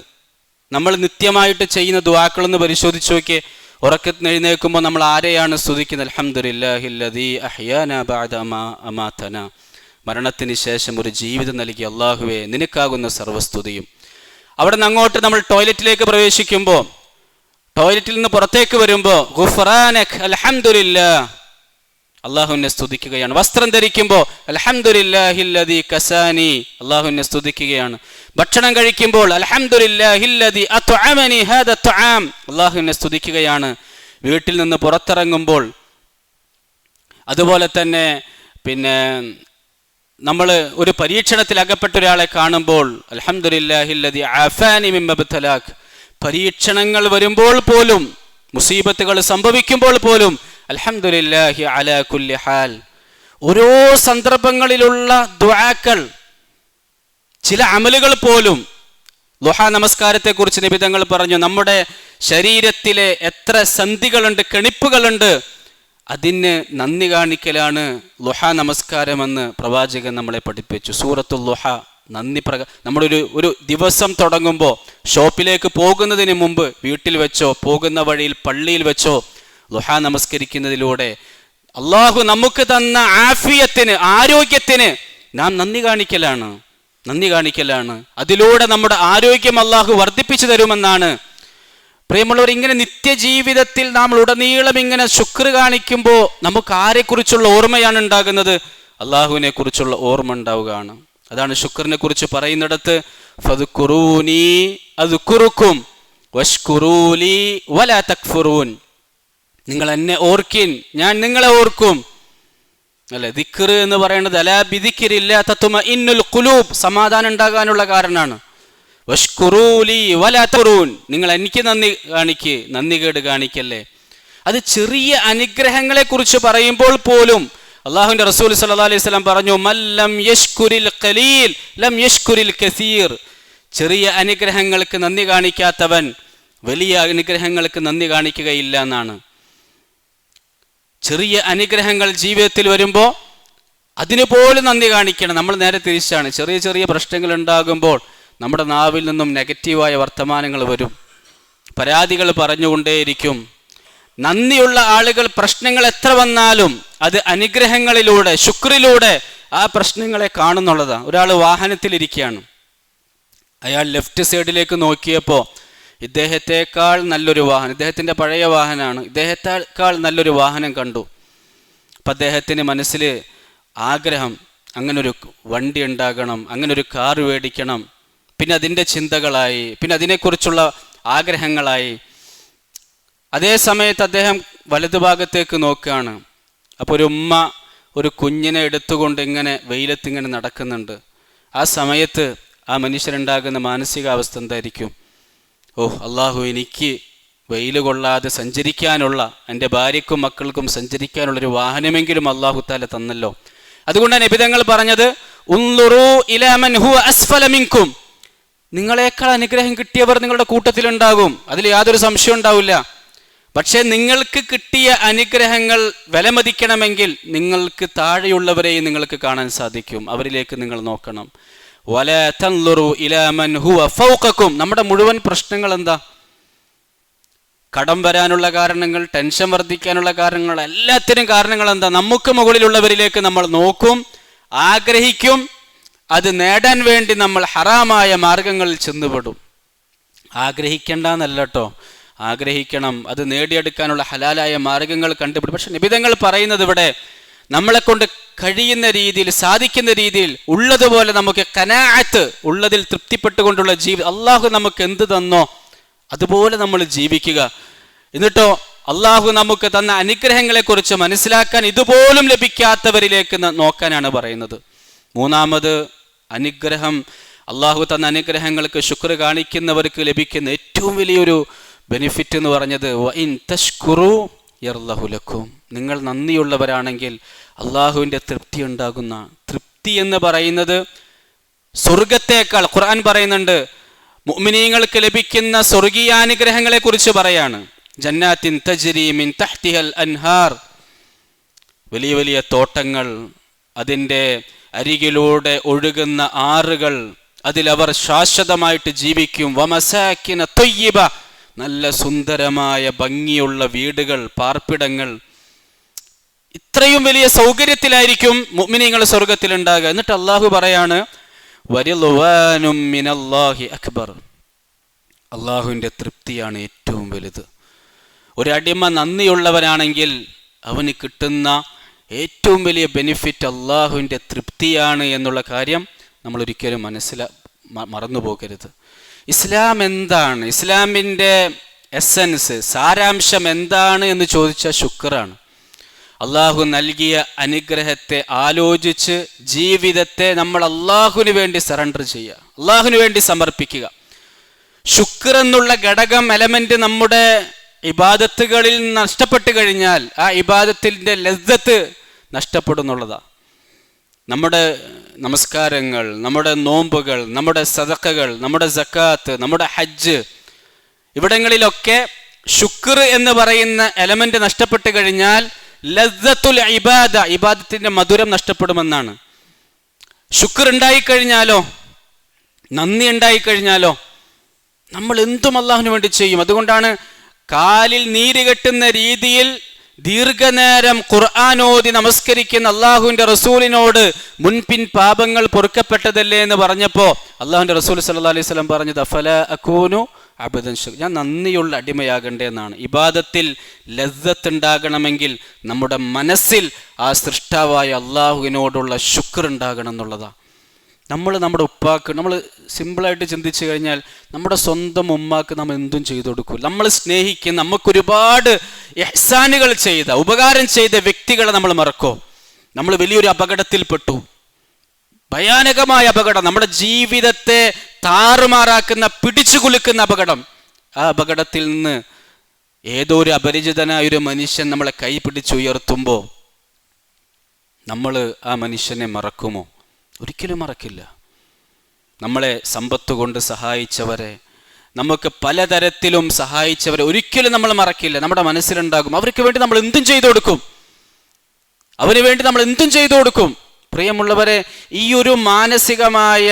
നമ്മൾ നിത്യമായിട്ട് ചെയ്യുന്ന ദുആക്കളൊന്ന് പരിശോധിച്ച് നോക്കിയേ. ഉറക്കത്തിൽ എഴുന്നേൽക്കുമ്പോൾ നമ്മൾ ആരെയാണ് സ്തുതിക്കുന്നത്? അൽഹംദുലില്ലാഹില്ലദീ അഹ്യാനാ ബഅദ മാ അമാതനാ. മരണത്തിന് ശേഷം ഒരു ജീവിതം നൽകിയ അല്ലാഹുവേ, നിനക്കാകുന്ന സർവ്വസ്തുതിയും. അവിടെ നിന്ന് അങ്ങോട്ട് നമ്മൾ ടോയ്ലറ്റിലേക്ക് പ്രവേശിക്കുമ്പോൾ, ടോയ്ലറ്റിൽ നിന്ന് പുറത്തേക്ക് വരുമ്പോൾ ഗുഫ്റാനക് അൽഹംദുലില്ലാ, അള്ളാഹുവിനെ സ്തുതിക്കുകയാണ്. വസ്ത്രം ധരിക്കുമ്പോൾ അൽഹംദുലില്ലാഹില്ലദീ കസാനി, അള്ളാഹുവിനെ സ്തുതിക്കുകയാണ്. ഭക്ഷണം കഴിക്കുമ്പോൾ അൽഹംദുലില്ലാഹില്ലദീ അത്അമനി ഹാദാ തുആം, അള്ളാഹുവിനെ സ്തുതിക്കുകയാണ്. വീട്ടിൽ നിന്ന് പുറത്തിറങ്ങുമ്പോൾ അതുപോലെ തന്നെ നമ്മൾ ഒരു പരീക്ഷണത്തിൽ അകപ്പെട്ട ഒരാളെ കാണുമ്പോൾ അൽഹംദുലില്ലാഹില്ലദീ ആഫാനി മിമ്മ ബതലാക്, പരീക്ഷണങ്ങൾ വരുമ്പോൾ പോലും, മുസീബത്തുകൾ സംഭവിക്കുമ്പോൾ പോലും അൽഹംദുലില്ലാഹി അലാ കുല്ലി ഹാൽ. ഓരോ സന്ദർഭങ്ങളിലുള്ള ദുആക്കൾ, ചില അമലുകൾ പോലും. ളുഹാ നമസ്കാരത്തെക്കുറിച്ച് നബി തങ്ങൾ പറഞ്ഞു, നമ്മുടെ ശരീരത്തിലെ എത്ര സന്ധികളുണ്ട്, കെണിപ്പുകളുണ്ട്, അതിന് നന്ദി കാണിക്കലാണ് ളുഹാ നമസ്കാരമെന്ന് പ്രവാചകൻ നമ്മളെ പഠിപ്പിച്ചു. സൂറത്തുൽ ളുഹാ നമ്മളൊരു ദിവസം തുടങ്ങുമ്പോൾ ഷോപ്പിലേക്ക് പോകുന്നതിന് മുമ്പ് വീട്ടിൽ വെച്ചോ പോകുന്ന വഴിയിൽ പള്ളിയിൽ വെച്ചോ ളുഹാ നമസ്കരിക്കുന്നതിലൂടെ അള്ളാഹു നമുക്ക് തന്ന ആഫിയത്തിന്, ആരോഗ്യത്തിന് നാം നന്ദി കാണിക്കലാണ്. അതിലൂടെ നമ്മുടെ ആരോഗ്യം അള്ളാഹു വർദ്ധിപ്പിച്ചു തരുമെന്നാണ്. പ്രിയമുള്ളവർ, ഇങ്ങനെ നിത്യജീവിതത്തിൽ നാം ഉടനീളം ഇങ്ങനെ ശുക്ർ കാണിക്കുമ്പോൾ നമുക്ക് ആരെക്കുറിച്ചുള്ള ഓർമ്മയാണ് ഉണ്ടാകുന്നത്? അള്ളാഹുവിനെ കുറിച്ചുള്ള ഓർമ്മ ഉണ്ടാവുകയാണ്. അതാണ് ശുക്റിനെ കുറിച്ച് പറയുന്നിടത്ത് ഫദ്കുറൂനി അദ്കുറുക്കും വഷ്കുറൂലി വലാ തക്ഫുറൂൻ, നിങ്ങൾ എന്നെ ഓർക്കിൻ, ഞാൻ നിങ്ങളെ ഓർക്കും. അല്ലെ, ദിക്ർ എന്ന് പറയുന്നത് അലാ ബിദിക്രില്ലാ തത്മഇന്നുൽ ഖുലൂബ്, സമാധാനം ഉണ്ടാകാനുള്ള കാരണമാണ്. വഷ്കുറൂലി വലാ തക്ഫുറൂൻ, നിങ്ങൾ എനിക്ക് നന്ദികേട് കാണിക്കല്ലേ. അത് ചെറിയ അനുഗ്രഹങ്ങളെ കുറിച്ച് പറയുമ്പോൾ പോലും അള്ളാഹുവിന്റെ റസൂൽ സല്ലല്ലാഹു അലൈഹി വസല്ലം പറഞ്ഞു, മല്ലം യഷ്കുരിൽ ഖലീൽ ലം യഷ്കുരിൽ കസീർ. ചെറിയ അനുഗ്രഹങ്ങൾക്ക് നന്ദി കാണിക്കാത്തവൻ വലിയ അനുഗ്രഹങ്ങൾക്ക് നന്ദി കാണിക്കുകയില്ല എന്നാണ്. ചെറിയ അനുഗ്രഹങ്ങൾ ജീവിതത്തിൽ വരുമ്പോൾ അതിന് പോലും നന്ദി കാണിക്കണം. നമ്മൾ നേരെ തിരിച്ചാണ്. ചെറിയ ചെറിയ പ്രശ്നങ്ങൾ ഉണ്ടാകുമ്പോൾ നമ്മുടെ നാവിൽ നിന്നും നെഗറ്റീവായ വർത്തമാനങ്ങൾ വരും, പരാതികൾ പറഞ്ഞുകൊണ്ടേയിരിക്കും. നന്ദിയുള്ള ആളുകൾ പ്രശ്നങ്ങൾ എത്ര വന്നാലും അത് അനുഗ്രഹങ്ങളിലൂടെ, ശുക്രിലൂടെ ആ പ്രശ്നങ്ങളെ കാണുന്നുള്ളതാണ്. ഒരാൾ വാഹനത്തിലിരിക്കുകയാണ്, അയാൾ ലെഫ്റ്റ് സൈഡിലേക്ക് നോക്കിയപ്പോൾ ഇദ്ദേഹത്തെക്കാൾ നല്ലൊരു വാഹനം, ഇദ്ദേഹത്തിൻ്റെ പഴയ വാഹനമാണ്, ഇദ്ദേഹത്തെക്കാൾ നല്ലൊരു വാഹനം കണ്ടു. അപ്പം അദ്ദേഹത്തിന് മനസ്സിൽ ആഗ്രഹം, അങ്ങനൊരു വണ്ടി ഉണ്ടാകണം, അങ്ങനൊരു കാർ മേടിക്കണം. പിന്നെ അതിൻ്റെ ചിന്തകളായി, പിന്നെ അതിനെക്കുറിച്ചുള്ള ആഗ്രഹങ്ങളായി. അതേ സമയത്ത് അദ്ദേഹം വലതുഭാഗത്തേക്ക് നോക്കുകയാണ്. അപ്പോൾ ഒരു ഉമ്മ ഒരു കുഞ്ഞിനെ എടുത്തുകൊണ്ട് ഇങ്ങനെ വെയിലത്തിങ്ങനെ നടക്കുന്നുണ്ട്. ആ സമയത്ത് ആ മനുഷ്യനുണ്ടാകുന്ന മാനസികാവസ്ഥ എന്തായിരിക്കും? ഓഹ്, അള്ളാഹു എനിക്ക് വെയിൽ കൊള്ളാതെ സഞ്ചരിക്കാനുള്ള, എൻ്റെ ഭാര്യയ്ക്കും മക്കൾക്കും സഞ്ചരിക്കാനുള്ളൊരു വാഹനമെങ്കിലും അള്ളാഹു തആല തന്നല്ലോ. അതുകൊണ്ടാണ് നബി തങ്ങൾ പറഞ്ഞത്, ഉൻളുറൂ ഇലാ മൻ ഹുവ അസ്ഫല മിൻകും, നിങ്ങളെക്കാൾ അനുഗ്രഹം കിട്ടിയവർ നിങ്ങളുടെ കൂട്ടത്തിലുണ്ടാകും, അതിൽ യാതൊരു സംശയം ഉണ്ടാവില്ല. പക്ഷേ നിങ്ങൾക്ക് കിട്ടിയ അനുഗ്രഹങ്ങൾ വിലമതിക്കണമെങ്കിൽ നിങ്ങൾക്ക് താഴെയുള്ളവരെയും നിങ്ങൾക്ക് കാണാൻ സാധിക്കും, അവരിലേക്ക് നിങ്ങൾ നോക്കണം. വലാ തൻളുറൂ ഇലാ മൻ ഹുവ ഫൗഖക്കും. നമ്മുടെ മുഴുവൻ പ്രശ്നങ്ങൾ എന്താ? കടം വരാനുള്ള കാരണങ്ങൾ, ടെൻഷൻ വർദ്ധിക്കാനുള്ള കാരണങ്ങൾ, എല്ലാത്തിനും കാരണങ്ങൾ എന്താ? നമുക്ക് മുകളിലുള്ളവരിലേക്ക് നമ്മൾ നോക്കും, ആഗ്രഹിക്കും. അത് നേടാൻ വേണ്ടി നമ്മൾ ഹറാമായ മാർഗങ്ങളിൽ ചെന്നുപെടും. ആഗ്രഹിക്കേണ്ടെന്നല്ല കേട്ടോ, ആഗ്രഹിക്കണം, അത് നേടിയെടുക്കാനുള്ള ഹലാലായ മാർഗങ്ങൾ കണ്ടുപിടിക്കും. പക്ഷെ നബി തങ്ങൾ പറയുന്നത് ഇവിടെ നമ്മളെ കൊണ്ട് കഴിയുന്ന രീതിയിൽ, സാധിക്കുന്ന രീതിയിൽ ഉള്ളതുപോലെ നമുക്ക് ഖനാഅത്ത്, ഉള്ളതിൽ തൃപ്തിപ്പെട്ടുകൊണ്ടുള്ള ജീവിതം, അള്ളാഹു നമുക്ക് എന്ത് തന്നോ അതുപോലെ നമ്മൾ ജീവിക്കുക. എന്നിട്ടോ അള്ളാഹു നമുക്ക് തന്ന അനുഗ്രഹങ്ങളെക്കുറിച്ച് മനസ്സിലാക്കാൻ ഇതുപോലും ലഭിക്കാത്തവരിലേക്ക് നോക്കാനാണ് പറയുന്നത്. മൂന്നാമത് അനുഗ്രഹം, അള്ളാഹു തന്ന അനുഗ്രഹങ്ങൾക്ക് ശുക്ർ കാണിക്കുന്നവർക്ക് ലഭിക്കുന്ന ഏറ്റവും വലിയൊരു ബെനിഫിറ്റ് എന്ന് പറഞ്ഞത് വഇൻ തഷ്കുറു യർലഹു ലക്കും, നിങ്ങൾ നന്ദിയുള്ളവരാണെങ്കിൽ അള്ളാഹുവിൻ്റെ തൃപ്തി ഉണ്ടാകുന്ന. തൃപ്തി എന്ന് പറയുന്നത് സ്വർഗത്തേക്കാൾ, ഖുർആൻ പറയുന്നുണ്ട് മുഅ്മിനീങ്ങൾക്ക് ലഭിക്കുന്ന സ്വർഗീയാനുഗ്രഹങ്ങളെ കുറിച്ച് പറയാണ്. ജന്നാത്തിൻ തജ്രി മിൻ തഹ്തിഹൽ അൻഹാർ, വലിയ വലിയ തോട്ടങ്ങൾ, അതിൻ്റെ അരികിലൂടെ ഒഴുകുന്ന ആറുകൾ, അതിലവർ ശാശ്വതമായിട്ട് ജീവിക്കും. വമസാകിന ത്വയ്യിബ, നല്ല സുന്ദരമായ ഭംഗിയുള്ള വീടുകൾ, പാർപ്പിടങ്ങൾ. ഇത്രയും വലിയ സൗകര്യത്തിലായിരിക്കും മുഅ്മിനീങ്ങൾ സ്വർഗത്തിലുണ്ടാകുക. എന്നിട്ട് അള്ളാഹു പറയാണ് വരിളുവാനും മിനല്ലാഹി അക്ബർ, അള്ളാഹുവിൻ്റെ തൃപ്തിയാണ് ഏറ്റവും വലുത്. ഒരടിമ നന്ദിയുള്ളവനാണെങ്കിൽ അവന് കിട്ടുന്ന ഏറ്റവും വലിയ ബെനിഫിറ്റ് അള്ളാഹുവിൻ്റെ തൃപ്തിയാണ് എന്നുള്ള കാര്യം നമ്മൾ ഒരിക്കലും മറന്നു പോകരുത്. ഇസ്ലാം എന്താണ്, ഇസ്ലാമിൻ്റെ എസൻസ്, സാരാംശം എന്താണ് എന്ന് ചോദിച്ചാൽ ശുക്റാണ്. അള്ളാഹു നൽകിയ അനുഗ്രഹത്തെ ആലോചിച്ച് ജീവിതത്തെ നമ്മൾ അള്ളാഹുവിന് വേണ്ടി സറണ്ടർ ചെയ്യുക, അള്ളാഹുവിന് വേണ്ടി സമർപ്പിക്കുക. ശുക്ർ എന്നുള്ള ഘടകം, എലമെന്റ് നമ്മുടെ ഇബാദത്തുകളിൽ നഷ്ടപ്പെട്ടു കഴിഞ്ഞാൽ ആ ഇബാദത്തിൻ്റെ ലസ്സത്ത് നഷ്ടപ്പെടുന്നുള്ളതാണ്. നമ്മുടെ നമസ്കാരങ്ങൾ, നമ്മുടെ നോമ്പുകൾ, നമ്മുടെ സദഖകൾ, നമ്മുടെ സക്കാത്ത്, നമ്മുടെ ഹജ്ജ്, ഇവിടങ്ങളിലൊക്കെ ശുക്ർ എന്ന് പറയുന്ന എലമെന്റ് നഷ്ടപ്പെട്ടു കഴിഞ്ഞാൽ ലസ്സത്തുൽ ഇബാദ, ഇബാദത്തിന്റെ മധുരം നഷ്ടപ്പെടുമെന്നാണ്. ശുക്ർ ഉണ്ടായിക്കഴിഞ്ഞാലോ, നന്ദി ഉണ്ടായിക്കഴിഞ്ഞാലോ നമ്മൾ എന്തും അള്ളാഹുവിന് വേണ്ടി ചെയ്യും. അതുകൊണ്ടാണ് കാലിൽ നീര് കെട്ടുന്ന രീതിയിൽ ദീർഘനേരം ഖുർആനോദി നമസ്കരിക്കുന്ന അള്ളാഹുവിൻ്റെ റസൂലിനോട് മുൻപിൻ പാപങ്ങൾ പൊറുക്കപ്പെട്ടതല്ലേ എന്ന് പറഞ്ഞപ്പോൾ അള്ളാഹുവിൻ്റെ റസൂൽ സല്ലല്ലാഹു അലൈഹി വസല്ലം പറഞ്ഞത് അഫലാ അകൂനു അബ്ദൻ ശുക്ർ, ഞാൻ നന്ദിയുള്ള അടിമയാകണ്ടേ എന്നാണ്. ഇബാദത്തിൽ ലസ്സത്ത് ഉണ്ടാകണമെങ്കിൽ നമ്മുടെ മനസ്സിൽ ആ സൃഷ്ടാവായ അള്ളാഹുവിനോടുള്ള ശുക്ർ ഉണ്ടാകണം എന്നുള്ളതാണ്. നമ്മുടെ ഉപ്പാക്ക്, നമ്മൾ സിമ്പിളായിട്ട് ചിന്തിച്ചു കഴിഞ്ഞാൽ നമ്മുടെ സ്വന്തം ഉമ്മാക്ക് നമ്മൾ എന്തും ചെയ്തു കൊടുക്കും. നമ്മൾ സ്നേഹിക്കുന്ന, നമുക്കൊരുപാട് ഇഹ്സാനുകൾ ചെയ്ത, ഉപകാരം ചെയ്ത വ്യക്തികളെ നമ്മൾ മറക്കോ? നമ്മൾ വലിയൊരു അപകടത്തിൽപ്പെട്ടു, ഭയാനകമായ അപകടം, നമ്മുടെ ജീവിതത്തെ താറുമാറാക്കുന്ന, പിടിച്ചു കുലുക്കുന്ന അപകടം. ആ അപകടത്തിൽ നിന്ന് ഏതോ ഒരു അപരിചിതനായ ഒരു മനുഷ്യൻ നമ്മളെ കൈ പിടിച്ചുയർത്തുമ്പോൾ നമ്മൾ ആ മനുഷ്യനെ മറക്കുമോ? ഒരിക്കലും മറക്കില്ല. നമ്മളെ സമ്പത്ത് കൊണ്ട് സഹായിച്ചവരെ, നമുക്ക് പലതരത്തിലും സഹായിച്ചവരെ ഒരിക്കലും നമ്മൾ മറക്കില്ല. നമ്മുടെ മനസ്സിലുണ്ടാകും അവർക്ക് വേണ്ടി നമ്മൾ എന്തും ചെയ്തു കൊടുക്കും, അവന് വേണ്ടി നമ്മൾ എന്തും ചെയ്തു കൊടുക്കും. പ്രിയമുള്ളവരെ, ഈ ഒരു മാനസികമായ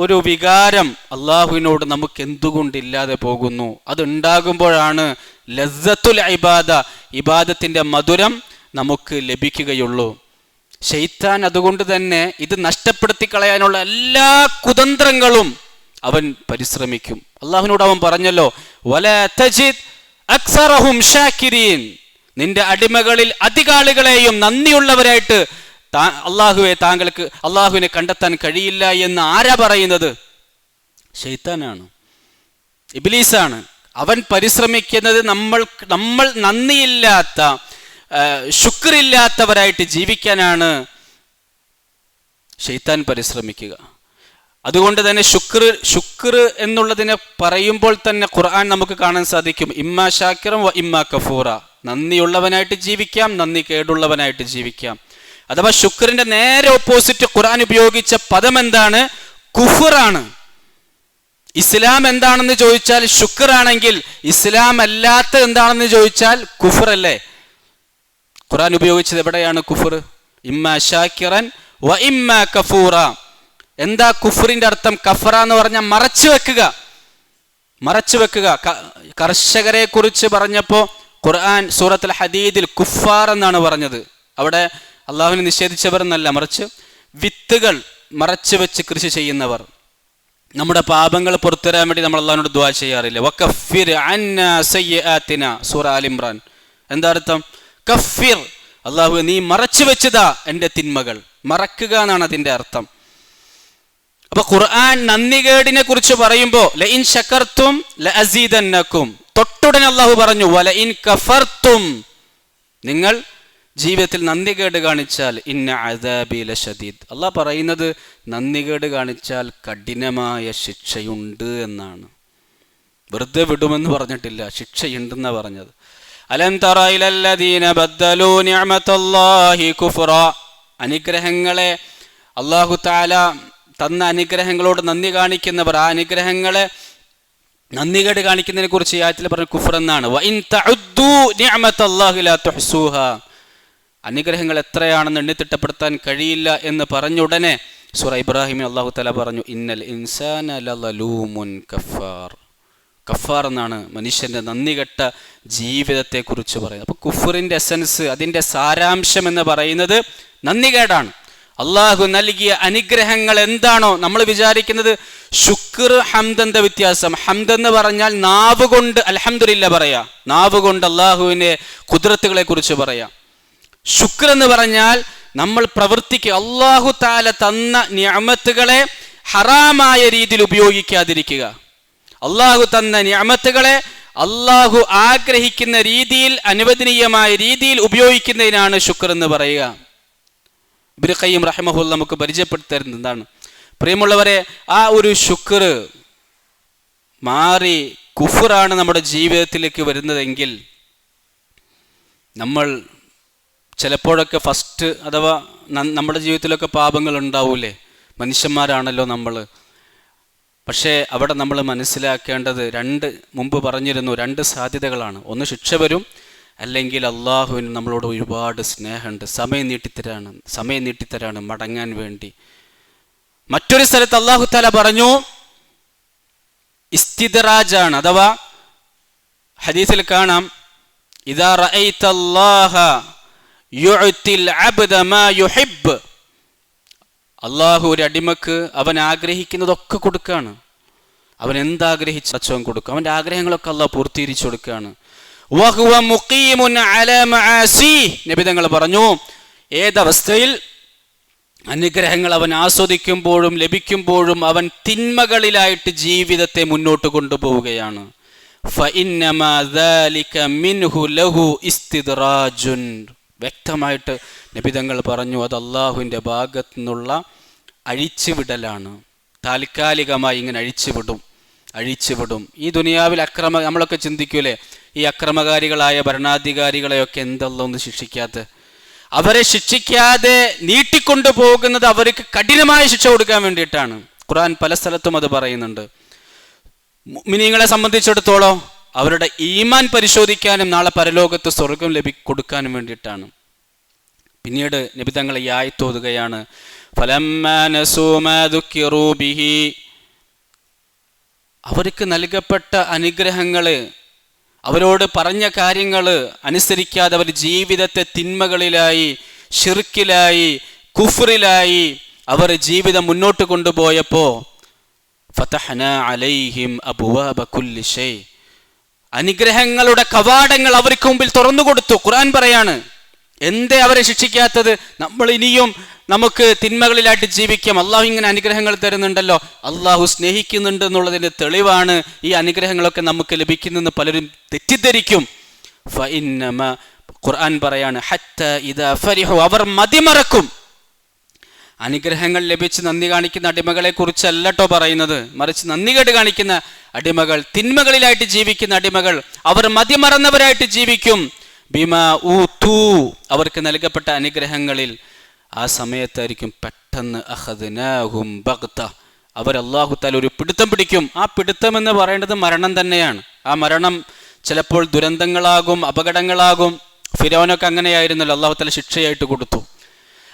ഒരു വികാരം അള്ളാഹുവിനോട് നമുക്ക് എന്തുകൊണ്ടില്ലാതെ പോകുന്നു? അതുണ്ടാകുമ്പോഴാണ് ലസ്സത്തുൽ ഇബാദ, ഇബാദത്തിൻ്റെ മധുരം നമുക്ക് ലഭിക്കുകയുള്ളൂ. ശൈത്താൻ അതുകൊണ്ട് തന്നെ ഇത് നഷ്ടപ്പെടുത്തി കളയാനുള്ള എല്ലാ കുതന്ത്രങ്ങളും അവൻ പരിശ്രമിക്കും. അള്ളാഹുവിനോട് അവൻ പറഞ്ഞല്ലോ വലാ തജിദ് അക്സറഹും ഷാകിരീൻ, നിന്റെ അടിമകളിൽ അധികാളികളെയും നന്ദിയുള്ളവരായിട്ട് താങ്കൾക്ക് അള്ളാഹുവിനെ കണ്ടെത്താൻ കഴിയില്ല എന്ന് ആരാ പറയുന്നത്? ശൈത്താനാണ്, ഇബ്ലീസാണ്. അവൻ പരിശ്രമിക്കുന്നത് നമ്മൾ നന്ദിയില്ലാത്ത, ശുക്രില്ലാത്തവരായിട്ട് ജീവിക്കാനാണ് ശൈത്താൻ പരിശ്രമിക്കുക. അതുകൊണ്ട് തന്നെ ശുക്ർ എന്നുള്ളതിനെ പറയുമ്പോൾ തന്നെ ഖുർആൻ നമുക്ക് കാണാൻ സാധിക്കും ഇമ്മാ ഷാക്കിറൻ വ ഇമ്മാ കഫൂറ, നന്ദിയുള്ളവനായിട്ട് ജീവിക്കാം, നന്ദി കേടുള്ളവനായിട്ട് ജീവിക്കാം. അഥവാ ശുക്രിന്റെ നേരെ ഓപ്പോസിറ്റ് ഖുർആൻ ഉപയോഗിച്ച പദം എന്താണ്? കുഫറാണ്. ഇസ്ലാം എന്താണെന്ന് ചോദിച്ചാൽ ശുക്റാണെങ്കിൽ, ഇസ്ലാം അല്ലാത്ത എന്താണെന്ന് ചോദിച്ചാൽ കുഫർ അല്ലേ? ഖുർആൻ ഉപയോഗിച്ചത് എവിടെയാണ് കുഫർ? ഇമ്മാ ഷാക്കിറൻ വ ഇമ്മാ കഫൂറ. എന്താ കുഫറിന്റെ അർത്ഥം? കഫറ എന്ന് പറഞ്ഞാൽ മറച്ചു വെക്കുക. കർഷകരെ കുറിച്ച് പറഞ്ഞപ്പോൾ ഖുർആൻ സൂറത്തുൽ ഹദീദിൽ കുഫാർ എന്നാണ് പറഞ്ഞത്. അവിടെ അള്ളാഹുവിനെ നിഷേധിച്ചവർ എന്നല്ല, മറിച്ച് വിത്തുകൾ മറച്ചു വെച്ച് കൃഷി ചെയ്യുന്നവർ. നമ്മുടെ പാപങ്ങൾ പുറത്തുതരാൻ വേണ്ടി നമ്മൾ അള്ളാഹുവിനോട് ദുആ ചെയ്യാറില്ല. വകഫിർ അന്നാ സയ്യിആതിന, സൂറ ആൽ ഇംറാൻ. എന്താ അർത്ഥം? കഫിർ, അള്ളാഹു നീ മറച്ചു വെച്ചതാ എൻ്റെ തിന്മകൾ. മറക്കുക എന്നാണ് അതിൻ്റെ അർത്ഥം. അപ്പൊ ഖുർആൻ നന്ദികേടിനെ കുറിച്ച് പറയുമ്പോൾ ലഇൻ ശകർത്തും ലഅസീദന്നക്കും, തൊട്ടുടനെ അള്ളാഹു പറഞ്ഞു വലഇൻ കഫർത്തും, നിങ്ങൾ ജീവിതത്തിൽ നന്ദികേട് കാണിച്ചാൽ ഇന്ന അദാബി ലശദീദ്. അള്ളാഹ് പറയുന്നത് നന്ദികേട് കാണിച്ചാൽ കഠിനമായ ശിക്ഷയുണ്ട് എന്നാണ്. വെറുതെ വിടുമെന്ന് പറഞ്ഞിട്ടില്ല, ശിക്ഷയുണ്ടെന്നാണ് പറഞ്ഞത്. അലം തറ ഇലല്ലദീന ബദ്ദലൂ നിഅമതല്ലാഹി കുഫ്റ, അനുഗ്രഹങ്ങളെ അല്ലാഹു തആല തന്ന അനുഗ്രഹങ്ങളോട് നന്ദി കാണിക്കുന്നവർ, ആ അനുഗ്രഹങ്ങളെ നന്ദികേട് കാണിക്കുന്നതിനെ കുറിച്ച് ഈ ആയത്തിൽ പറഞ്ഞ കുഫ്ർ എന്നാണ്. വഇൻ തഉദ്ദൂ നിഅമതല്ലാഹി ലാ തുഹ്സൂഹാ, അനുഗ്രഹങ്ങൾ എത്രയാണെന്ന് എണ്ണിത്തിട്ടപ്പെടുത്താൻ കഴിയില്ല എന്ന് പറഞ്ഞ ഉടനെ സൂറ ഇബ്രാഹിമിൽ അല്ലാഹു തആല പറഞ്ഞു ഇന്നൽ ഇൻസാന ലളലൂമുൻ കഫാർ. കഫാർ എന്നാണ് മനുഷ്യൻ്റെ നന്ദികെട്ട ജീവിതത്തെക്കുറിച്ച് പറയുന്നത്. അപ്പോൾ കുഫറിൻ്റെ എസൻസ്, അതിൻ്റെ സാരാംശം എന്ന് പറയുന്നത് നന്ദികേടാണ്. അള്ളാഹു നൽകിയ അനുഗ്രഹങ്ങൾ എന്താണോ നമ്മൾ വിചാരിക്കുന്നത്, ശുക്ർ ഹംദ് എന്താ വ്യത്യാസം? ഹംദ് എന്ന് പറഞ്ഞാൽ നാവ് കൊണ്ട് അൽഹംദുലില്ലാ പറയാ, നാവ് കൊണ്ട് അള്ളാഹുവിൻ്റെ ഖുദ്റത്തുകളെ കുറിച്ച് പറയാം. ശുക്ർ എന്ന് പറഞ്ഞാൽ നമ്മൾ പ്രവർത്തിക്കുക, അള്ളാഹു തആല തന്ന നിഅമത്തുകളെ ഹറാമായ രീതിയിൽ ഉപയോഗിക്കാതിരിക്കുക. അള്ളാഹു തന്ന നിഅമത്തുകളെ അള്ളാഹു ആഗ്രഹിക്കുന്ന രീതിയിൽ, അനുവദനീയമായ രീതിയിൽ ഉപയോഗിക്കുന്നതിനാണ് ശുക്ർ എന്ന് പറയുക. ഇബ്നു ഖയ്യിം റഹിമഹുല്ലാഹ് നമുക്ക് പരിചയപ്പെടുത്തി തരുന്നത് എന്താണ്? പ്രിയമുള്ളവരെ, ആ ഒരു ശുക്ർ മാറി കുഫറാണ് നമ്മുടെ ജീവിതത്തിലേക്ക് വരുന്നതെങ്കിൽ നമ്മൾ ചിലപ്പോഴൊക്കെ ഫസ്റ്റ് അഥവാ നമ്മുടെ ജീവിതത്തിലൊക്കെ പാപങ്ങൾ ഉണ്ടാവൂലേ, മനുഷ്യന്മാരാണല്ലോ നമ്മൾ. പക്ഷേ അവിടെ നമ്മൾ മനസ്സിലാക്കേണ്ടത് മുമ്പ് പറഞ്ഞിരുന്നു, രണ്ട് സാധ്യതകളാണ്. ഒന്ന് ശിക്ഷ വരും, അല്ലെങ്കിൽ അള്ളാഹുവിന് നമ്മളോട് ഒരുപാട് സ്നേഹമുണ്ട്, സമയം നീട്ടിത്തരാണ് മടങ്ങാൻ വേണ്ടി. മറ്റൊരു സ്ഥലത്ത് അള്ളാഹു തആല പറഞ്ഞു ഇസ്തിദ്റാജാണ്, അഥവാ ഹദീസിൽ കാണാം ഇദാ റഅയ്തല്ലാഹ യുഅ്തിൽ അബ്ദ മാ യുഹിബ്ബ്, അള്ളാഹു ഒരു അടിമക്ക് അവൻ ആഗ്രഹിക്കുന്നതൊക്കെ കൊടുക്കുകയാണ്. അവൻ എന്താഗ്രഹിച്ചവൻ കൊടുക്കും, അവൻ്റെ ആഗ്രഹങ്ങളൊക്കെ അള്ളാഹ് പൂർത്തീകരിച്ചു കൊടുക്കുകയാണ്. വഹുവ മുഖീമുൻ അലാ മആസി, നബി തങ്ങൾ പറഞ്ഞു ഏതവസ്ഥയിൽ അനുഗ്രഹങ്ങൾ അവൻ ആസ്വദിക്കുമ്പോഴും ലഭിക്കുമ്പോഴും അവൻ തിന്മകളിലായിട്ട് ജീവിതത്തെ മുന്നോട്ട് കൊണ്ടുപോവുകയാണ്. ഫഇന്നമാ ദാലിക മിൻഹു ലഹു ഇസ്തിദ്റാജുൻ, വ്യക്തമായിട്ട് നബി തങ്ങൾ പറഞ്ഞു അത് അള്ളാഹുവിൻ്റെ ഭാഗത്തു നിന്നുള്ള അഴിച്ചുവിടലാണ്. താൽക്കാലികമായി ഇങ്ങനെ അഴിച്ചുവിടും. ഈ ദുനിയാവിൽ നമ്മളൊക്കെ ചിന്തിക്കൂലേ, ഈ അക്രമകാരികളായ ഭരണാധികാരികളെയൊക്കെ എന്തല്ലോ ഒന്ന് ശിക്ഷിക്കാത്ത, അവരെ ശിക്ഷിക്കാതെ നീട്ടിക്കൊണ്ടു പോകുന്നത് അവർക്ക് കഠിനമായ ശിക്ഷ കൊടുക്കാൻ വേണ്ടിയിട്ടാണ്. ഖുർആൻ പല സ്ഥലത്തും അത് പറയുന്നുണ്ട്. മുഅ്മിനീങ്ങളെ സംബന്ധിച്ചിടത്തോളം അവരുടെ ഈമാൻ പരിശോധിക്കാനും നാളെ പരലോകത്ത് സ്വർഗം കൊടുക്കാനും വേണ്ടിയിട്ടാണ്. പിന്നീട് നബി തങ്ങൾ ഈ ആയത്ത് ഓതുകയാണ് ഫലമ്മാ നസൂ മാ ദുക്കിറൂ ബിഹി, അവർക്ക് നൽകപ്പെട്ട അനുഗ്രഹങ്ങൾ, അവരോട് പറഞ്ഞ കാര്യങ്ങൾ അനുസരിക്കാതെ അവർ ജീവിതത്തെ തിന്മകളിലായി, ശിർക്കിലായി, കുഫ്റിലായി അവർ ജീവിതം മുന്നോട്ട് കൊണ്ടുപോയപ്പോൾ ഫതഹ്നാ അലൈഹിം അബ്വാബ കുല്ലി ഷൈ, അനുഗ്രഹങ്ങളുടെ കവാടങ്ങൾ അവർക്ക് മുമ്പിൽ തുറന്നു കൊടുത്തു. ഖുർആൻ പറയാണ് എന്തേ അവരെ ശിക്ഷിക്കാത്തത്? നമ്മൾ ഇനിയും നമുക്ക് തിന്മകളിലായിട്ട് ജീവിക്കാം, അള്ളാഹു ഇങ്ങനെ അനുഗ്രഹങ്ങൾ തരുന്നുണ്ടല്ലോ, അള്ളാഹു സ്നേഹിക്കുന്നുണ്ട് എന്നുള്ളതിൻ്റെ തെളിവാണ് ഈ അനുഗ്രഹങ്ങളൊക്കെ നമുക്ക് ലഭിക്കുന്നതെന്ന് പലരും തെറ്റിദ്ധരിക്കും. ഖുർആൻ പറയാണ് ഹത്താ ഇദാ ഫരിഹു, അവർ മതിമറക്കും. അനുഗ്രഹങ്ങൾ ലഭിച്ച് നന്ദി കാണിക്കുന്ന അടിമകളെ കുറിച്ചല്ല കേട്ടോ പറയുന്നത്, മറിച്ച് നന്ദികേട് കാണിക്കുന്ന അടിമകൾ, തിന്മകളിലായിട്ട് ജീവിക്കുന്ന അടിമകൾ, അവർ മതിമറന്നവരായിട്ട് ജീവിക്കും. ബിമാ ഊതു, അവർക്ക് നൽകപ്പെട്ട അനുഗ്രഹങ്ങളിൽ. ആ സമയത്തായിരിക്കും പെട്ടെന്ന് അഖദ്നാഹും ബഗ്ത, അവർ അല്ലാഹു തആല ഒരു പിടുത്തം പിടിക്കും. ആ പിടുത്തം എന്ന് പറയുന്നത് മരണം തന്നെയാണ്. ആ മരണം ചിലപ്പോൾ ദുരന്തങ്ങളാകും, അപകടങ്ങളാകും. ഫിർഔനൊക്കെ അങ്ങനെയായിരുന്നല്ലോ, അല്ലാഹു തആല ശിക്ഷയായിട്ട് കൊടുത്തു.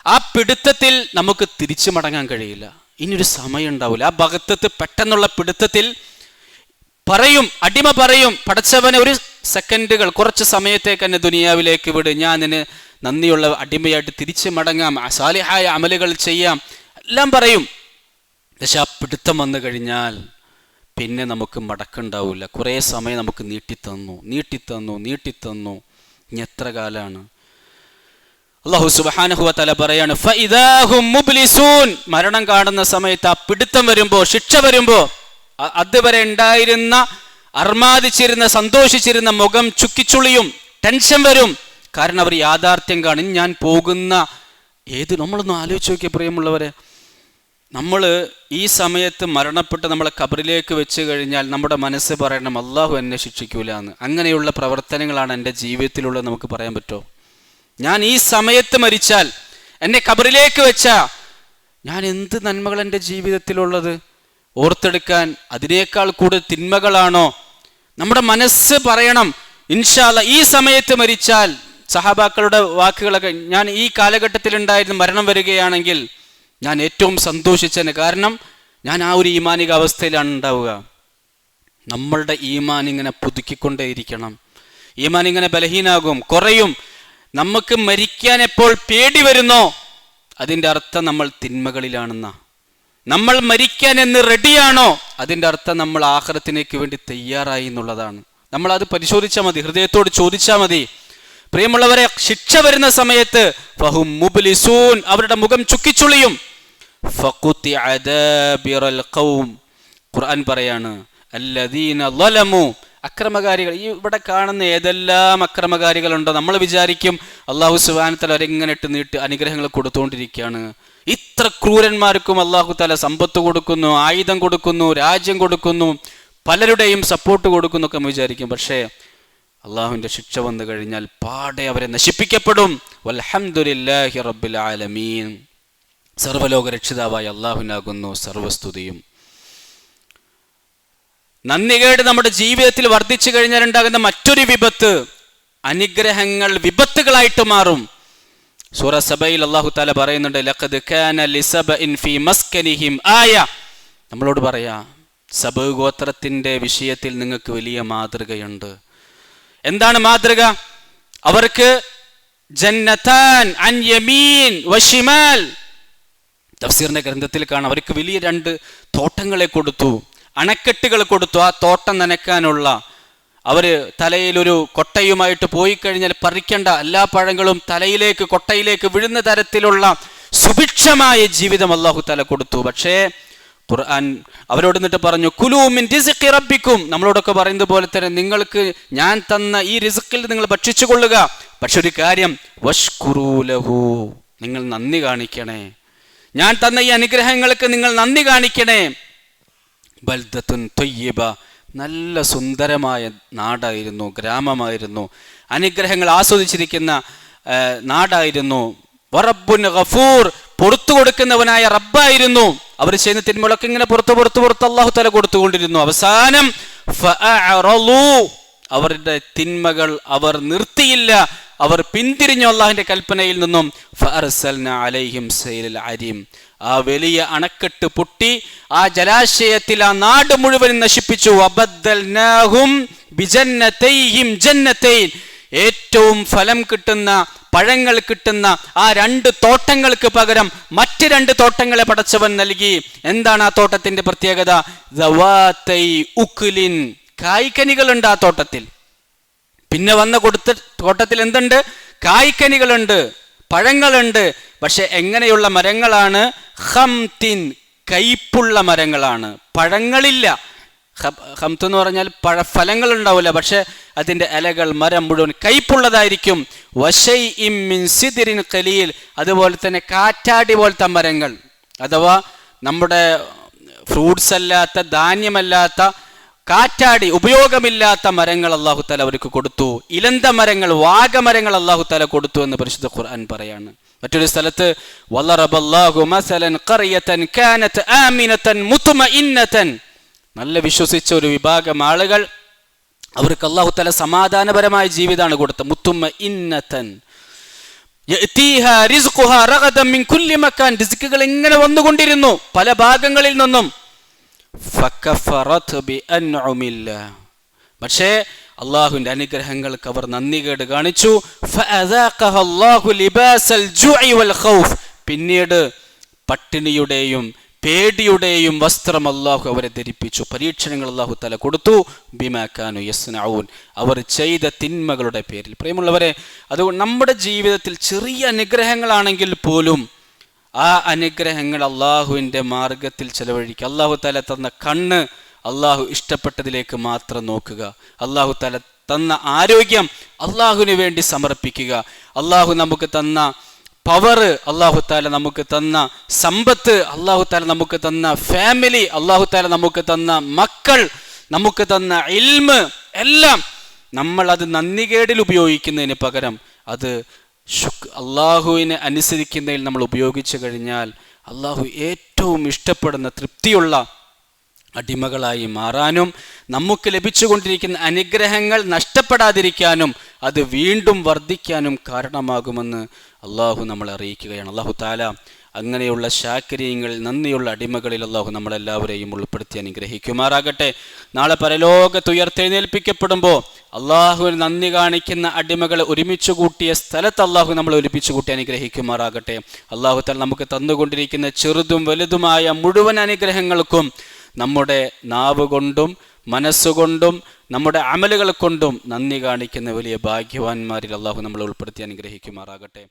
ആ പിടുത്തത്തിൽ നമുക്ക് തിരിച്ചു മടങ്ങാൻ കഴിയില്ല, ഇനിയൊരു സമയം ഉണ്ടാവില്ല. ആ ഭഗത്തത്ത് പെട്ടെന്നുള്ള പിടുത്തത്തിൽ അടിമ പറയും പടച്ചവനെ ഒരു സെക്കൻഡുകൾ, കുറച്ച് സമയത്തേക്ക് എന്നെ ദുനിയാവിലേക്ക് വിട്, ഞാൻ നിന്നെ നന്ദിയുള്ള അടിമയായിട്ട് തിരിച്ചു മടങ്ങാം, സാലിഹായ അമലുകൾ ചെയ്യാം, എല്ലാം പറയും. പക്ഷെ ആ പിടുത്തം വന്നു കഴിഞ്ഞാൽ പിന്നെ നമുക്ക് മടക്കുണ്ടാവില്ല. കുറേ സമയം നമുക്ക് നീട്ടിത്തന്നു. ഇനി എത്ര കാലമാണ്? അല്ലാഹു സുബ്ഹാനഹു വ തആല പറയാണ് ഫഇദാഹും മുബ്ലിസൂൻ. മരണം കാണുന്ന സമയത്ത്, ആ പിടുത്തം വരുമ്പോൾ, ശിക്ഷ വരുമ്പോൾ, അതുവരെ ഉണ്ടായിരുന്ന അർമാദിച്ചിരുന്ന, സന്തോഷിച്ചിരുന്ന മുഖം ചുക്കിച്ചുളിയും, ടെൻഷൻ വരും. കാരണം അവർ യാഥാർത്ഥ്യം കാണും. ഞാൻ പോകുന്ന നമ്മളൊന്ന് ആലോചിച്ച് നോക്കിയ പ്രിയമുള്ളവരെ, നമ്മൾ ഈ സമയത്ത് മരണപ്പെട്ട് നമ്മളെ ഖബറിലേക്ക് വെച്ച് കഴിഞ്ഞാൽ നമ്മുടെ മനസ്സ് പറയണം അള്ളാഹു എന്നെ ശിക്ഷിക്കൂല എന്ന്. അങ്ങനെയുള്ള പ്രവർത്തനങ്ങളാണ് എൻ്റെ ജീവിതത്തിലുള്ളത് നമുക്ക് പറയാൻ പറ്റുമോ? ഞാൻ ഈ സമയത്ത് മരിച്ചാൽ, എന്നെ ഖബറിലേക്ക് വെച്ചാൽ ഞാൻ എന്ത് നന്മകൾ എൻ്റെ ജീവിതത്തിലുള്ളത് ഓർത്തെടുക്കാൻ അതിനേക്കാൾ കൂടുതൽ തിന്മകളാണോ? നമ്മുടെ മനസ്സ് പറയണം ഇൻഷാ അല്ലാഹ് ഈ സമയത്ത് മരിച്ചാൽ, സഹാബാക്കളുടെ വാക്കുകളൊക്കെ, ഞാൻ ഈ കാലഘട്ടത്തിൽ ഉണ്ടായിരുന്ന മരണം വരികയാണെങ്കിൽ ഞാൻ ഏറ്റവും സന്തോഷിച്ചതിന്. കാരണം ഞാൻ ആ ഒരു ഈമാനിക അവസ്ഥയിലാണ് ഉണ്ടാവുക. നമ്മളുടെ ഈമാൻ ഇങ്ങനെ പുതുക്കിക്കൊണ്ടേയിരിക്കണം. ഈമാൻ ഇങ്ങനെ ബലഹീനാകും, കുറയും. നമുക്ക് മരിക്കാൻ എപ്പോൾ പേടി വരുന്നോ അതിൻ്റെ അർത്ഥം നമ്മൾ തിന്മകളിലാണെന്ന. നമ്മൾ മരിക്കാൻ എന്ന് റെഡിയാണോ അതിൻ്റെ അർത്ഥം നമ്മൾ ആഖിറത്തിലേക്ക് വേണ്ടി തയ്യാറായി എന്നുള്ളതാണ്. നമ്മളത് പരിശോധിച്ചാൽ മതി, ഹൃദയത്തോട് ചോദിച്ചാൽ മതി. പ്രിയമുള്ളവരെ, ശിക്ഷ വരുന്ന സമയത്ത് ഫഹും മുബ്ലിസൂൻ, അവരുടെ മുഖം ചുക്കിച്ചുളിയും. ഫഖുതിഅ ദാബിറൽ ഖൗം, ഖുർആൻ പറയാണ് അല്ലദീന ളലമു, അക്രമകാരികൾ. ഈ ഇവിടെ കാണുന്ന ഏതെല്ലാം അക്രമകാരികളുണ്ടോ നമ്മൾ വിചാരിക്കും അല്ലാഹു സുബ്ഹാനഹു തആല അവരെങ്ങനെ ഇട്ട് നീട്ടി അനുഗ്രഹങ്ങൾ കൊടുത്തുകൊണ്ടിരിക്കുകയാണ്. ഇത്ര ക്രൂരന്മാർക്കും അല്ലാഹു തആല സമ്പത്ത് കൊടുക്കുന്നു, ആയുധം കൊടുക്കുന്നു, രാജ്യം കൊടുക്കുന്നു, പലരുടെയും സപ്പോർട്ട് കൊടുക്കുന്നു ഒക്കെ വിചാരിക്കും. പക്ഷേ അള്ളാഹുവിൻ്റെ ശിക്ഷ വന്നു കഴിഞ്ഞാൽ പാടെ അവരെ നശിപ്പിക്കപ്പെടും. വൽഹംദുലില്ലാഹി റബ്ബിൽ ആലമീൻ. സർവ്വലോക രക്ഷിതാവായ അള്ളാഹുവിനാകുന്നു സർവസ്തുതിയും. നന്ദികേട് നമ്മുടെ ജീവിതത്തിൽ വർദ്ധിച്ചു കഴിഞ്ഞാൽ ഉണ്ടാകുന്ന മറ്റൊരു വിപത്ത്, അനുഗ്രഹങ്ങൾ വിപത്തുകളായിട്ട് മാറും. സൂറ സബയിൽ അല്ലാഹു തആല പറയുന്നുണ്ട് ലഖദ് കാന ലിസബഇൻ ഫീ മസ്കനിഹിം ആയ. നമ്മളോട് പറയാ, സബഅ ഗോത്രത്തിന്റെ വിഷയത്തിൽ നിങ്ങൾക്ക് വലിയ മാതൃകയുണ്ട്. എന്താണ് മാതൃക? അവർക്ക് ജന്നതാൻ അൻ യമീൻ വശിമാൽ. തഫ്സീറിന്റെ ഗ്രന്ഥത്തിൽ കാണാം, അവർക്ക് വലിയ 2 തോട്ടങ്ങളെ കൊടുത്തു, അണക്കെട്ടുകൾ കൊടുത്തു. ആ തോട്ടം നനയ്ക്കാനുള്ള അവർ തലയിലൊരു കൊട്ടയുമായിട്ട് പോയി കഴിഞ്ഞാൽ പറിക്കേണ്ട എല്ലാ പഴങ്ങളും തലയിലേക്ക്, കൊട്ടയിലേക്ക് വീഴുന്ന തരത്തിലുള്ള സുഭിക്ഷമായ ജീവിതം അല്ലാഹു തആല കൊടുത്തു. പക്ഷേ ഖുർആൻ അവരോട് എന്നിട്ട് പറഞ്ഞു കുലൂ മിൻ റിസ്ഖി റബ്ബിക്കും. നമ്മളോടൊക്കെ പറയുന്നത് പോലെ തന്നെ നിങ്ങൾക്ക് ഞാൻ തന്ന ഈ റിസ്ഖിൽ നിങ്ങൾ ഭക്ഷിച്ചു കൊള്ളുക. പക്ഷെ ഒരു കാര്യം, വഷ്കുറൂ ലഹു, നിങ്ങൾ നന്ദി കാണിക്കണേ. ഞാൻ തന്ന ഈ അനുഗ്രഹങ്ങൾക്ക് നിങ്ങൾ നന്ദി കാണിക്കണേ. ബൽദത്തുൻ ത്വയ്യിബ, നല്ല സുന്ദരമായ നാടായിരുന്നു, ഗ്രാമമായിരുന്നു, അനുഗ്രഹങ്ങൾ ആസ്വദിച്ചിരിക്കുന്ന നാടായിരുന്നു. വറബ്ബുൻ ഗഫൂർ, പുറത്തു കൊടുക്കുന്നവനായ റബ്ബായിരുന്നു. അവർ ചെയ്യുന്ന തിന്മകളൊക്കെ ഇങ്ങനെ പുറത്ത് അല്ലാഹു തആല കൊടുത്തുകൊണ്ടിരുന്നു. അവസാനം ഫഅറളൂ, അവരുടെ തിന്മകൾ അവർ നിർത്തിയില്ല, അവർ പിന്തിരിഞ്ഞു അല്ലാഹുവിന്റെ കൽപ്പനയിൽ നിന്നും. ഫഅർസൽനാ അലൈഹിം സൈലൽ അരീം, ആ വലിയ അണക്കെട്ട് പൊട്ടി ആ ജലാശയത്തിൽ ആ നാട് മുഴുവൻ നശിപ്പിച്ചു. വബദ്ദൽനാഹും ബിജന്നതൈഹിം ജന്നതൈൻ, ഏറ്റവും ഫലം കിട്ടുന്ന, പഴങ്ങൾ കിട്ടുന്ന ആ 2 തോട്ടങ്ങൾക്ക് പകരം മറ്റ് 2 തോട്ടങ്ങളെ പടച്ചവൻ നൽകി. എന്താണ് ആ തോട്ടത്തിന്റെ പ്രത്യേകത? ദവാതൈ ഉക്ലിൻ, കായ്ക്കനികളുണ്ട് ആ തോട്ടത്തിൽ. പിന്നെ വന്ന തോട്ടത്തിൽ എന്തുണ്ട്? കായ്ക്കനികളുണ്ട്, പഴങ്ങളുണ്ട്. പക്ഷെ എങ്ങനെയുള്ള മരങ്ങളാണ്? ഖംതിൻ, കയ്പുള്ള മരങ്ങളാണ്, പഴങ്ങളില്ല. ഖംത്ത് എന്ന് പറഞ്ഞാൽ ഫലങ്ങൾ ഉണ്ടാവില്ല, പക്ഷെ അതിൻ്റെ ഇലകൾ, മരം മുഴുവൻ കയ്പുള്ളതായിരിക്കും. വശൈഇം മിൻ സിദ്രിൻ ഖലീൽ, അതുപോലെ തന്നെ കാറ്റാടി പോലത്തെ മരങ്ങൾ, അഥവാ നമ്മുടെ ഫ്രൂട്ട്സ് അല്ലാത്ത, ധാന്യമല്ലാത്ത, കാറ്റാടി, ഉപയോഗമില്ലാത്ത മരങ്ങൾ അല്ലാഹു തആല അവർക്ക് കൊടുത്തു. ഇലന്ത മരങ്ങൾ, വാഗമരങ്ങൾ അല്ലാഹു തആല കൊടുത്തു എന്ന് പരിശുദ്ധ ഖുർആൻ പറയാണ്. മറ്റൊരു സ്ഥലത്ത് വളറബല്ലാഹു മസലൻ ഖറിയതൻ കാനത് ആമിനതൻ മുത്മഇന്നതൻ, നല്ല വിശ്വസിച്ച ഒരു വിഭാഗം ആളുകൾ, അവർക്ക് അല്ലാഹു തആല സമാധാനപരമായ ജീവിതമാണ് കൊടുത്തത്. മുത്മഇന്നതൻ യഅതീഹാ റിസ്ഖുഹാ റഗദൻ മിൻ കുല്ലി മകാൻ, റിസ്കുകൾ ഇങ്ങനെ വന്നുകൊണ്ടിരുന്നു പല ഭാഗങ്ങളിൽ നിന്നും. ഫകഫറത് ബിഅൻഉമില്ലാഹ്, പക്ഷേ അല്ലാഹുവിന്റെ അനുഗ്രഹങ്ങൾക്ക് അവർ നന്ദികേട് കാണിച്ചു. ഫഅദാഖഹ അല്ലാഹു ലിബാസൽ ജുഇ വൽ ഖൗഫ്, പിന്നീട് പട്ടിണിയുടെയും പേടിയുടെയും വസ്ത്രം അള്ളാഹു അവരെ ധരിപ്പിച്ചു. പരീക്ഷണങ്ങൾ അള്ളാഹു തആല കൊടുത്തു. ബിമാ കാനു യസ്നഊൻ, അവർ ചെയ്ത തിന്മകളുടെ പേരിൽ. പ്രിയമുള്ളവരെ, അതുകൊണ്ട് നമ്മുടെ ജീവിതത്തിൽ ചെറിയ അനുഗ്രഹങ്ങളാണെങ്കിൽ പോലും ആ അനുഗ്രഹങ്ങൾ അള്ളാഹുവിൻ്റെ മാർഗത്തിൽ ചെലവഴിക്കുക. അള്ളാഹു തആല തന്ന കണ്ണ് അള്ളാഹു ഇഷ്ടപ്പെട്ടതിലേക്ക് മാത്രം നോക്കുക. അള്ളാഹു തആല തന്ന ആരോഗ്യം അള്ളാഹുവിന് വേണ്ടി സമർപ്പിക്കുക. അള്ളാഹു നമുക്ക് തന്ന പവർ, അള്ളാഹു തആല നമുക്ക് തന്ന സമ്പത്ത്, അള്ളാഹു തആല നമുക്ക് തന്ന ഫാമിലി, അള്ളാഹു തആല നമുക്ക് തന്ന മക്കൾ, നമുക്ക് തന്ന ഇൽമ് എല്ലാം നമ്മൾ അത് നന്ദികേടിൽ ഉപയോഗിക്കുന്നതിന് പകരം അത് അള്ളാഹുവിനെ അനുസരിക്കുന്നതിൽ നമ്മൾ ഉപയോഗിച്ചു കഴിഞ്ഞാൽ അള്ളാഹു ഏറ്റവും ഇഷ്ടപ്പെടുന്ന തൃപ്തിയുള്ള അടിമകളായി മാറാനും നമുക്ക് ലഭിച്ചുകൊണ്ടിരിക്കുന്ന അനുഗ്രഹങ്ങൾ നഷ്ടപ്പെടാതിരിക്കാനും അത് വീണ്ടും വർദ്ധിക്കാനും കാരണമാകുമെന്ന് അള്ളാഹു നമ്മളെ അറിയിക്കുകയാണ്. അള്ളാഹു തആല അങ്ങനെയുള്ള ശാക്രിയങ്ങളിൽ, നന്ദിയുള്ള അടിമകളിൽ അള്ളാഹു നമ്മളെല്ലാവരെയും ഉൾപ്പെടുത്തി അനുഗ്രഹിക്കുമാറാകട്ടെ. നാളെ പരലോകത്ത് ഉയർത്തെഴുന്നേൽപ്പിക്കപ്പെടുമ്പോൾ അള്ളാഹുവിന് നന്ദി കാണിക്കുന്ന അടിമകളെ ഒരുമിച്ച് കൂട്ടിയ സ്ഥലത്ത് അള്ളാഹു നമ്മളെ ഒരുമിച്ച് കൂട്ടി അനുഗ്രഹിക്കുമാറാകട്ടെ. അള്ളാഹു തആല നമുക്ക് തന്നുകൊണ്ടിരിക്കുന്ന ചെറുതും വലുതുമായ മുഴുവൻ അനുഗ്രഹങ്ങൾക്കും നമ്മുടെ നാവ് കൊണ്ടും മനസ്സുകൊണ്ടും നമ്മുടെ അമലുകൾ കൊണ്ടും നന്ദി കാണിക്കുന്ന വലിയ ഭാഗ്യവാന്മാരിൽ അള്ളാഹു നമ്മളെ ഉൾപ്പെടുത്തി അനുഗ്രഹിക്കുമാറാകട്ടെ.